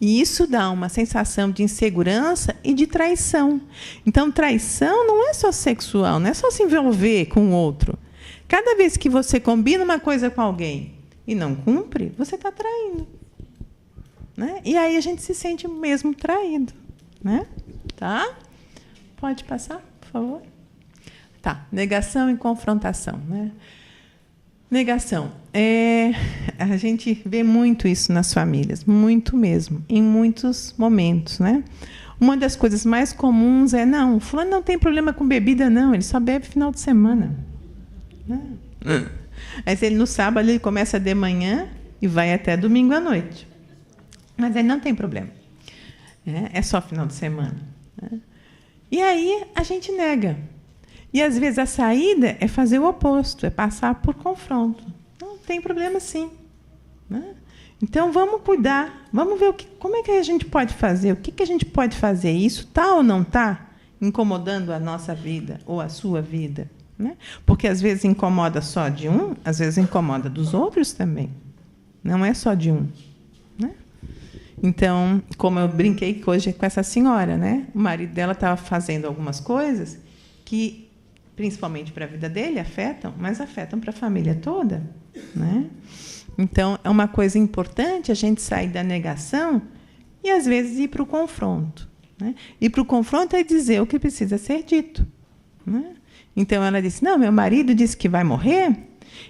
E isso dá uma sensação de insegurança e de traição. Então, traição não é só sexual, não é só se envolver com o outro. Cada vez que você combina uma coisa com alguém e não cumpre, você está traindo. Né? E aí a gente se sente mesmo traído. Né? Tá? Pode passar, por favor? Tá. Negação e confrontação. Né? Negação. A gente vê muito isso nas famílias, muito mesmo, em muitos momentos. Né? Uma das coisas mais comuns é, não, fulano não tem problema com bebida, não, ele só bebe final de semana. Mas ele, no sábado, ele começa de manhã e vai até domingo à noite. Mas ele não tem problema. É só final de semana. E aí a gente nega. E, às vezes, a saída é fazer o oposto, é passar por confronto. Não tem problema, sim. Então, vamos cuidar, vamos ver como é que a gente pode fazer, o que a gente pode fazer. Isso está ou não está incomodando a nossa vida ou a sua vida? Né? Porque, às vezes, incomoda só de um, às vezes incomoda dos outros também. Não é só de um. Né? Então, como eu brinquei hoje com essa senhora, né? O marido dela estava fazendo algumas coisas que, principalmente para a vida dele, afetam, mas afetam para a família toda. Né? Então, é uma coisa importante a gente sair da negação e, às vezes, ir para o confronto. Né? Ir para o confronto é dizer o que precisa ser dito. Né? Então, ela disse, não, meu marido disse que vai morrer,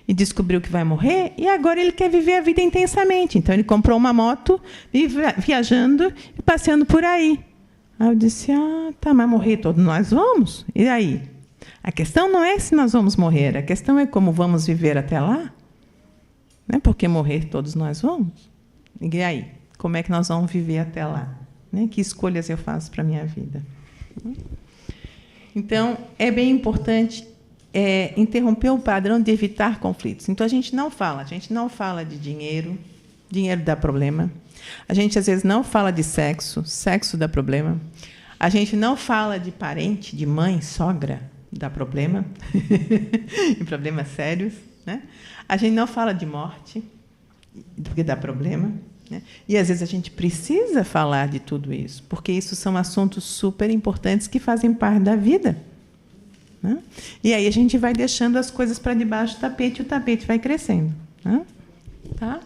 e descobriu que vai morrer, e agora ele quer viver a vida intensamente. Então, ele comprou uma moto, e viajando e passeando por aí. Aí eu disse, tá, mas morrer todos nós vamos? E aí? A questão não é se nós vamos morrer, a questão é como vamos viver até lá. Né? Porque morrer todos nós vamos. E aí? Como é que nós vamos viver até lá? Né? Que escolhas eu faço para a minha vida? Então, é bem importante interromper o padrão de evitar conflitos. Então, a gente não fala de dinheiro, dinheiro dá problema. A gente, às vezes, não fala de sexo, sexo dá problema. A gente não fala de parente, de mãe, sogra, dá problema, e problemas sérios. Né? A gente não fala de morte, porque dá problema. Né? E, às vezes, a gente precisa falar de tudo isso, porque isso são assuntos super importantes que fazem parte da vida. Né? E aí a gente vai deixando as coisas para debaixo do tapete e o tapete vai crescendo. Né? Tá?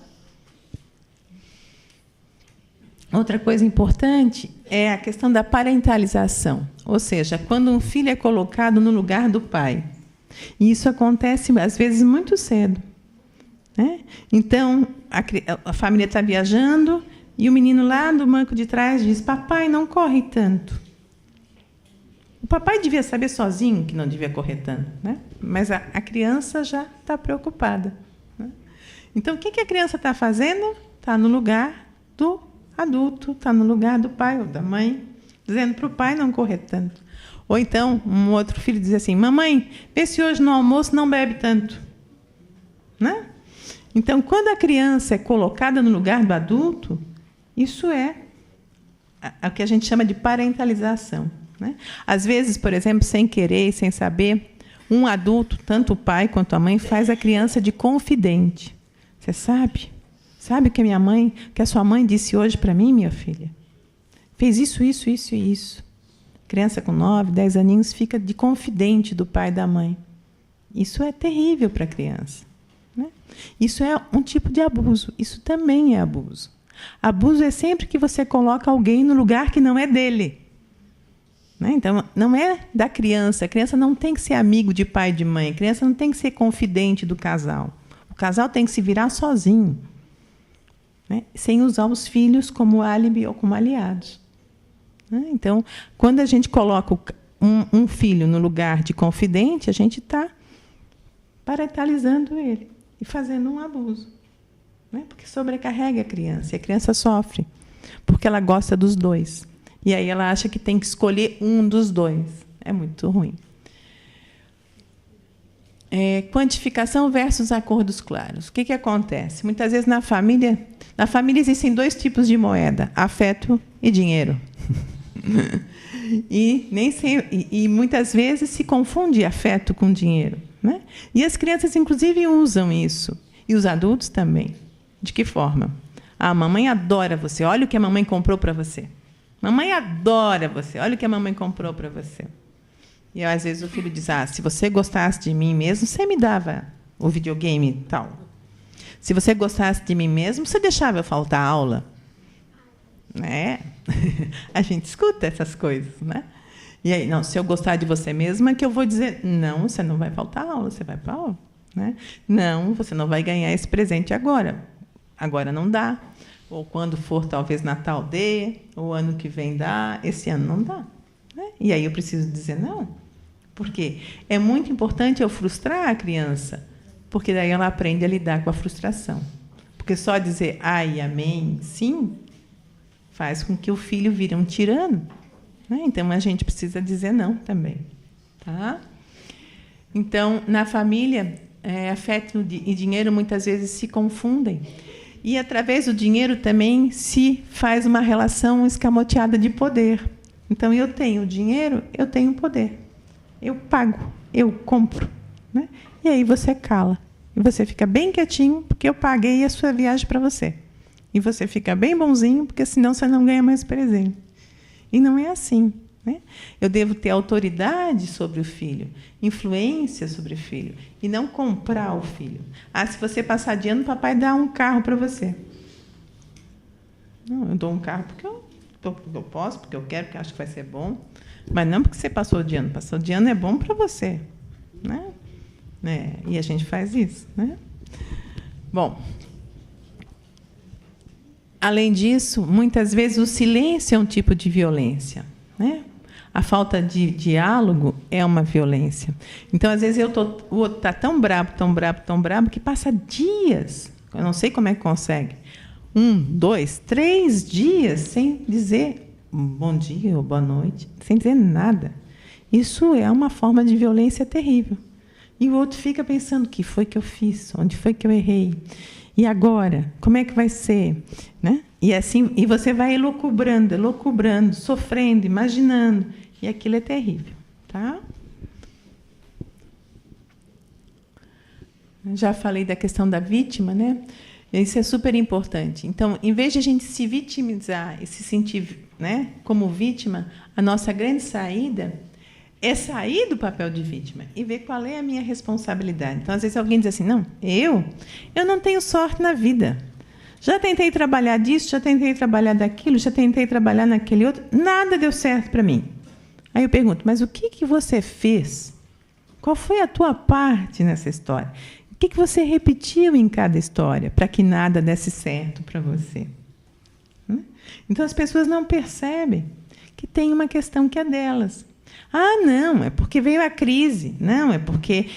Outra coisa importante é a questão da parentalização, ou seja, quando um filho é colocado no lugar do pai. E isso acontece, às vezes, muito cedo. Né? Então, a família está viajando e o menino lá do banco de trás diz, papai, não corre tanto. O papai devia saber sozinho que não devia correr tanto, né? Mas a criança já está preocupada. Né? Então, o que a criança está fazendo? Está no lugar do adulto, está no lugar do pai ou da mãe, dizendo para o pai não correr tanto. Ou então, um outro filho diz assim, mamãe, vê se hoje no almoço não bebe tanto. Né? Então, quando a criança é colocada no lugar do adulto, isso é o que a gente chama de parentalização. Né? Às vezes, por exemplo, sem querer, sem saber, um adulto, tanto o pai quanto a mãe, faz a criança de confidente. Você sabe? Sabe o que a sua mãe disse hoje para mim, minha filha? Fez isso, isso, isso e isso. Criança com 9, 10 aninhos fica de confidente do pai e da mãe. Isso é terrível para a criança. Né? Isso é um tipo de abuso. Isso também é abuso. Abuso é sempre que você coloca alguém no lugar que não é dele. Né? Então, não é da criança. A criança não tem que ser amigo de pai e de mãe. A criança não tem que ser confidente do casal. O casal tem que se virar sozinho. Né? Sem usar os filhos como álibi ou como aliados. Né? Então, quando a gente coloca um filho no lugar de confidente, a gente está parentalizando ele e fazendo um abuso. Né? Porque sobrecarrega a criança. E a criança sofre, porque ela gosta dos dois. E aí ela acha que tem que escolher um dos dois. É muito ruim. quantificação versus acordos claros. O que acontece? Muitas vezes na família existem 2 tipos de moeda: afeto e dinheiro. E muitas vezes se confunde afeto com dinheiro, né? E as crianças, inclusive, usam isso. E os adultos também. De que forma? A mamãe adora você. Olha o que a mamãe comprou para você. Mamãe adora você. Olha o que a mamãe comprou para você. E às vezes o filho diz: se você gostasse de mim mesmo, você me dava o videogame e tal. Se você gostasse de mim mesmo, você deixava eu faltar a aula. A gente escuta essas coisas, né? E aí, não, se eu gostar de você mesma, que eu vou dizer: não, você não vai faltar a aula, você vai para a aula, né? Não, você não vai ganhar esse presente agora. Agora não dá. Ou quando for, talvez, Natal dê, ou ano que vem dá, esse ano não dá, né? E aí eu preciso dizer não. Por quê? É muito importante eu frustrar a criança, porque daí ela aprende a lidar com a frustração. Porque só dizer ai, amém, sim, faz com que o filho vire um tirano, né? Então, a gente precisa dizer não também. Tá? Então, na família, afeto e dinheiro muitas vezes se confundem. E, através do dinheiro, também se faz uma relação escamoteada de poder. Então, eu tenho dinheiro, eu tenho poder. Eu pago, eu compro, né? E aí você cala. E você fica bem quietinho, porque eu paguei a sua viagem para você. E você fica bem bonzinho, porque senão você não ganha mais presente. E não é assim, né? Eu devo ter autoridade sobre o filho, influência sobre o filho, e não comprar o filho. Se você passar de ano, o papai dá um carro para você. Não, eu dou um carro porque eu posso, porque eu quero, porque acho que vai ser bom. Mas não porque você passou de ano. Passou de ano é bom para você, né? E a gente faz isso, né? Bom, além disso, muitas vezes o silêncio é um tipo de violência, né? A falta de diálogo é uma violência. Então, às vezes, o outro está tão brabo, que passa dias, eu não sei como é que consegue, 1, 2, 3 dias sem dizer bom dia ou boa noite, sem dizer nada. Isso é uma forma de violência terrível. E o outro fica pensando: o que foi que eu fiz? Onde foi que eu errei? E agora? Como é que vai ser? Né? E assim, e você vai elucubrando, sofrendo, imaginando. E aquilo é terrível. Tá? Já falei da questão da vítima, né? Isso é super importante. Então, em vez de a gente se vitimizar e se sentir, né, como vítima, a nossa grande saída é sair do papel de vítima e ver qual é a minha responsabilidade. Então, às vezes, alguém diz assim: não, eu não tenho sorte na vida. Já tentei trabalhar disso, já tentei trabalhar daquilo, já tentei trabalhar naquele outro, nada deu certo para mim. Aí eu pergunto: mas o que você fez? Qual foi a tua parte nessa história? O que você repetiu em cada história para que nada desse certo para você? Então, as pessoas não percebem que tem uma questão que é delas. Não, é porque veio a crise. Não, é porque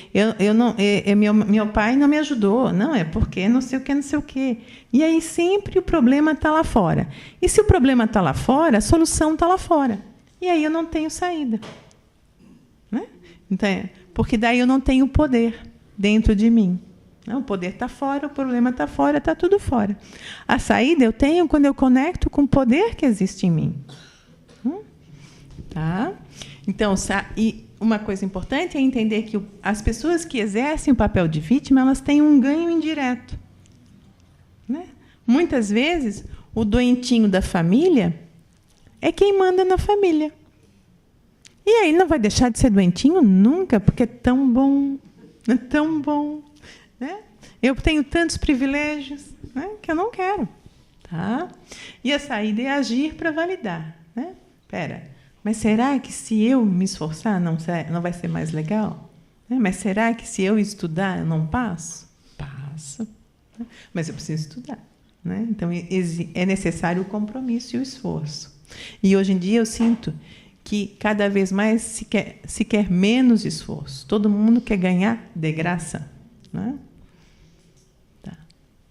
meu pai não me ajudou. Não, é porque não sei o que, não sei o quê. E aí sempre o problema está lá fora. E se o problema está lá fora, a solução está lá fora. E aí eu não tenho saída. Né? Então, porque daí eu não tenho poder dentro de mim. O poder está fora, o problema está fora, está tudo fora. A saída eu tenho quando eu conecto com o poder que existe em mim. Tá? Então, e uma coisa importante é entender que as pessoas que exercem o papel de vítima, elas têm um ganho indireto. Né? Muitas vezes, o doentinho da família é quem manda na família. E aí não vai deixar de ser doentinho nunca, porque é tão bom. É tão bom. Né? Eu tenho tantos privilégios, né, que eu não quero. Tá? E a saída é agir para validar. Né? Mas será que se eu me esforçar não vai ser mais legal? Mas será que se eu estudar eu não passo? Passo. Mas eu preciso estudar. Né? Então, é necessário o compromisso e o esforço. E, hoje em dia, eu sinto que cada vez mais se quer menos esforço. Todo mundo quer ganhar de graça. Né? Tá.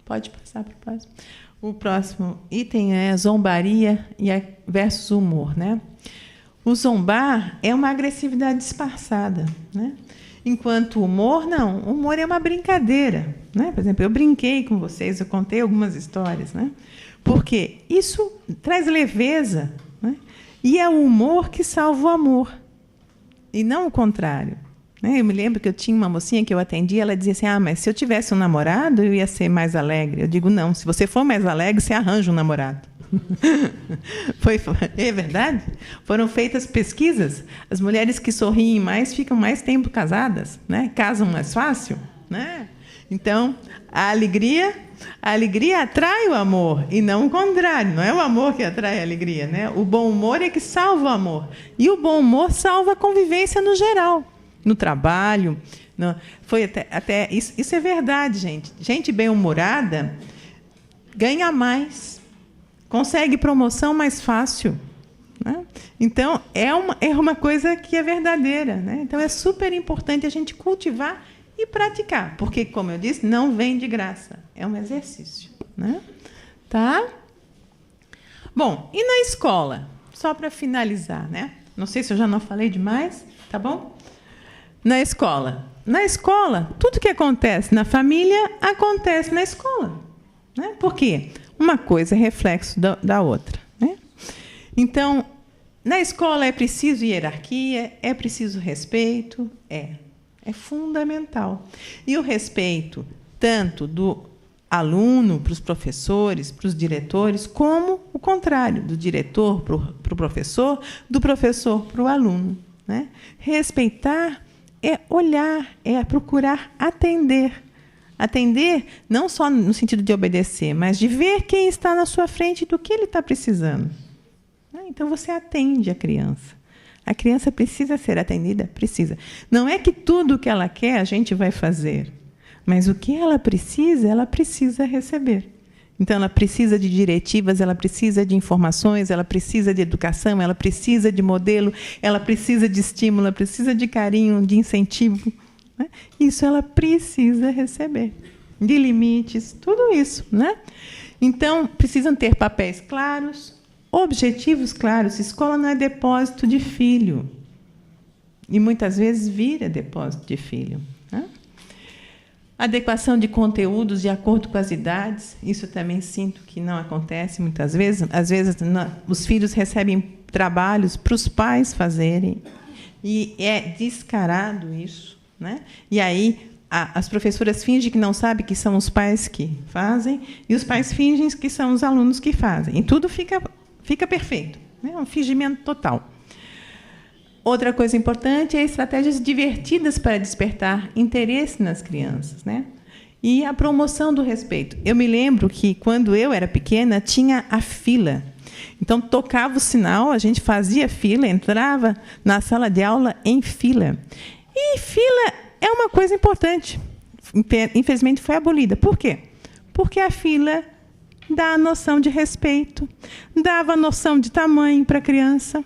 Pode passar para o próximo. O próximo item é zombaria versus humor. Né? O zombar é uma agressividade disfarçada. Né? Enquanto o humor, não. O humor é uma brincadeira, né? Por exemplo, eu brinquei com vocês, eu contei algumas histórias, né? Porque isso traz leveza, né? E é o humor que salva o amor, e não o contrário. Eu me lembro que eu tinha uma mocinha que eu atendia, ela dizia assim, mas se eu tivesse um namorado, eu ia ser mais alegre. Eu digo, não, se você for mais alegre, você arranja um namorado. É verdade? Foram feitas pesquisas, as mulheres que sorriem mais ficam mais tempo casadas, né? Casam mais fácil, né? Então, a alegria atrai o amor, e não o contrário. Não é o amor que atrai a alegria, né? O bom humor é que salva o amor. E o bom humor salva a convivência no geral, no trabalho. Foi até isso é verdade, gente. Gente bem-humorada ganha mais, consegue promoção mais fácil, né? Então, é uma coisa que é verdadeira, né? Então, é super importante a gente cultivar e praticar, porque, como eu disse, não vem de graça, é um exercício, né? Tá? Bom, e na escola? Só para finalizar, né? Não sei se eu já não falei demais, tá bom? Na escola, tudo que acontece na família acontece na escola, né? Por quê? Uma coisa é reflexo da outra, né? Então, na escola é preciso hierarquia, é preciso respeito, é fundamental. E o respeito tanto do aluno para os professores, para os diretores, como o contrário, do diretor para o professor, do professor para o aluno, né? Respeitar é olhar, é procurar atender. Atender não só no sentido de obedecer, mas de ver quem está na sua frente e do que ele está precisando. Então, você atende a criança. A criança precisa ser atendida? Precisa. Não é que tudo o que ela quer a gente vai fazer, mas o que ela precisa receber. Então, ela precisa de diretivas, ela precisa de informações, ela precisa de educação, ela precisa de modelo, ela precisa de estímulo, ela precisa de carinho, de incentivo. Né? Isso ela precisa receber. De limites, tudo isso, né? Então, precisam ter papéis claros, objetivos claros. Escola não é depósito de filho. E, muitas vezes, vira depósito de filho. Né? Adequação de conteúdos de acordo com as idades. Isso eu também sinto que não acontece muitas vezes. Às vezes, os filhos recebem trabalhos para os pais fazerem. E é descarado isso. Né? E aí, as professoras fingem que não sabem que são os pais que fazem, e os pais fingem que são os alunos que fazem. E tudo fica perfeito. É um fingimento total. Outra coisa importante é estratégias divertidas para despertar interesse nas crianças, né? E a promoção do respeito. Eu me lembro que, quando eu era pequena, tinha a fila. Então, tocava o sinal, a gente fazia fila, entrava na sala de aula em fila. E fila é uma coisa importante. Infelizmente, foi abolida. Por quê? Porque a fila dá a noção de respeito, dava a noção de tamanho para a criança,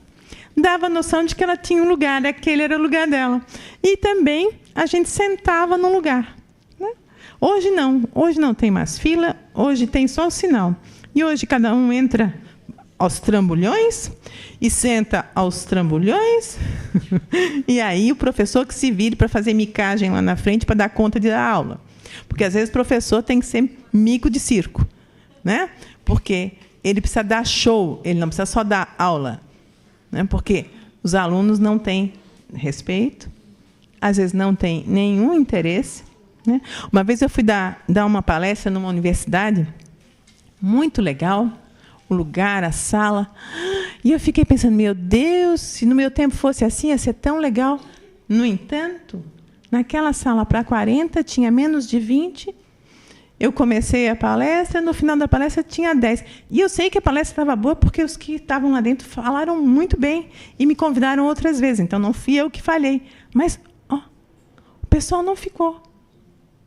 dava a noção de que ela tinha um lugar, aquele era o lugar dela. E também a gente sentava no lugar. Né? Hoje não tem mais fila, hoje tem só o sinal. E hoje cada um entra aos trambolhões e senta aos trambolhões. E aí o professor que se vire para fazer micagem lá na frente para dar conta de dar aula. Porque, às vezes, o professor tem que ser mico de circo, né? Porque ele precisa dar show, ele não precisa só dar aula. Né? Porque os alunos não têm respeito, às vezes não têm nenhum interesse. Né? Uma vez eu fui dar uma palestra numa universidade, muito legal, o lugar, a sala, e eu fiquei pensando, meu Deus, se no meu tempo fosse assim, ia ser tão legal. No entanto, naquela sala para 40, tinha menos de 20, eu comecei a palestra, no final da palestra tinha 10. E eu sei que a palestra estava boa porque os que estavam lá dentro falaram muito bem e me convidaram outras vezes, então não fui eu que falhei. Mas o pessoal não ficou.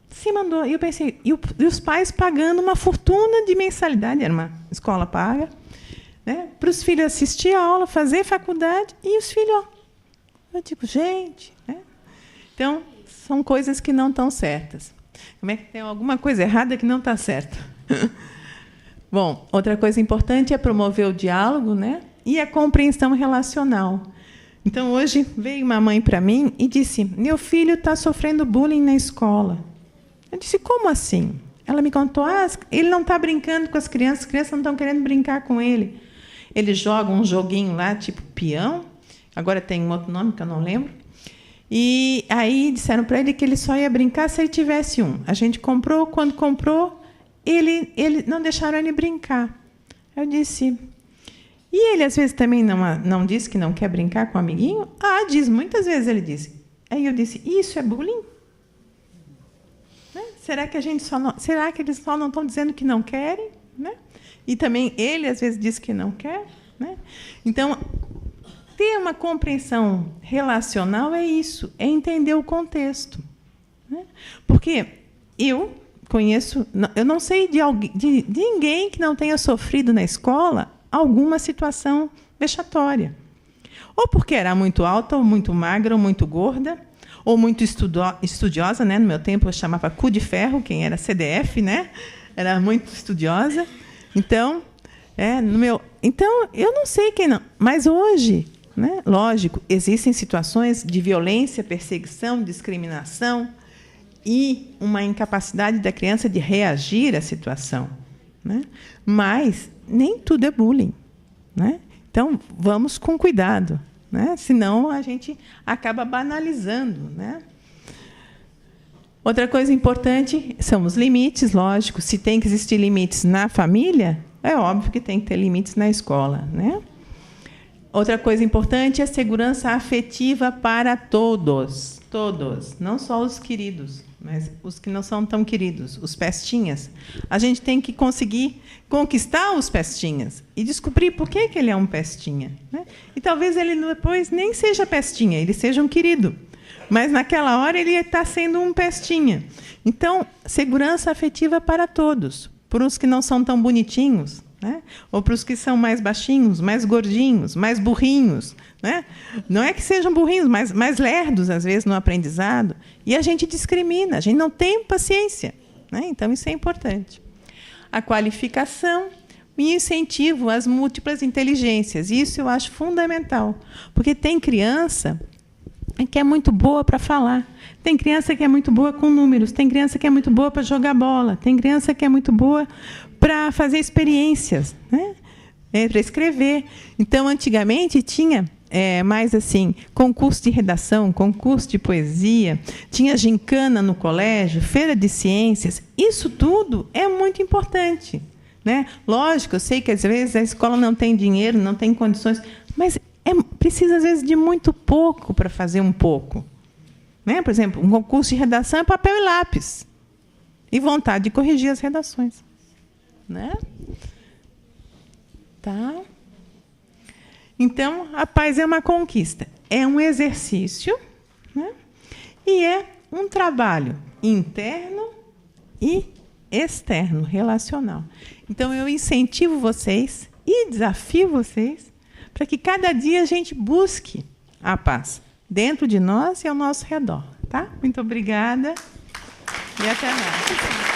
Se mandou. E eu pensei, e os pais pagando uma fortuna de mensalidade, era uma escola paga, né, para os filhos assistir a aula, fazer faculdade, e os filhos, eu digo, gente, né? Então, são coisas que não estão certas. Como é que tem alguma coisa errada que não está certa? Bom, outra coisa importante é promover o diálogo, né, e a compreensão relacional. Então, hoje veio uma mãe para mim e disse: meu filho está sofrendo bullying na escola. Eu disse: como assim? Ela me contou: ele não está brincando com as crianças não estão querendo brincar com ele. Ele joga um joguinho lá, tipo peão, agora tem um outro nome que eu não lembro. E aí disseram para ele que ele só ia brincar se ele tivesse um. A gente comprou, quando comprou, ele não deixaram ele brincar. Eu disse: e ele às vezes também não diz que não quer brincar com o amiguinho? Diz, muitas vezes ele disse. Aí eu disse: isso é bullying? Né? Será que eles só não estão dizendo que não querem? Né? E também ele às vezes diz que não quer? Né? Então, ter uma compreensão relacional é isso, é entender o contexto. Né? Porque eu não sei de ninguém que não tenha sofrido na escola alguma situação vexatória. Ou porque era muito alta, ou muito magra, ou muito gorda, ou muito estudiosa, né? No meu tempo eu chamava cu de ferro, quem era CDF, né? Era muito estudiosa. Então, eu não sei quem não. Mas hoje, né, lógico, existem situações de violência, perseguição, discriminação e uma incapacidade da criança de reagir à situação. Né? Mas nem tudo é bullying. Né? Então, vamos com cuidado. Né? Senão, a gente acaba banalizando. Né? Outra coisa importante são os limites, lógico. Se tem que existir limites na família, é óbvio que tem que ter limites na escola. Né? Outra coisa importante é a segurança afetiva para todos. Todos, não só os queridos, mas os que não são tão queridos, os pestinhas. A gente tem que conseguir conquistar os pestinhas e descobrir por que ele é um pestinha. Né? E talvez ele depois nem seja pestinha, ele seja um querido. Mas, naquela hora, ele está sendo um pestinha. Então, segurança afetiva para todos. Para os que não são tão bonitinhos, né? Ou para os que são mais baixinhos, mais gordinhos, mais burrinhos. Né? Não é que sejam burrinhos, mas mais lerdos, às vezes, no aprendizado. E a gente discrimina, a gente não tem paciência. Né? Então, isso é importante. A qualificação e incentivo às múltiplas inteligências. Isso eu acho fundamental. Porque tem criança que é muito boa para falar. Tem criança que é muito boa com números. Tem criança que é muito boa para jogar bola. Tem criança que é muito boa para fazer experiências, né? Para escrever. Então, antigamente, tinha mais assim, concurso de redação, concurso de poesia, tinha gincana no colégio, feira de ciências. Isso tudo é muito importante. Né? Lógico, eu sei que, às vezes, a escola não tem dinheiro, não tem condições, mas precisa, às vezes, de muito pouco para fazer um pouco. Né? Por exemplo, um concurso de redação é papel e lápis. E vontade de corrigir as redações. Né? Tá? Então, a paz é uma conquista. É um exercício, né? E é um trabalho interno e externo, relacional. Então, eu incentivo vocês e desafio vocês para que cada dia a gente busque a paz dentro de nós e ao nosso redor. Tá? Muito obrigada e até mais.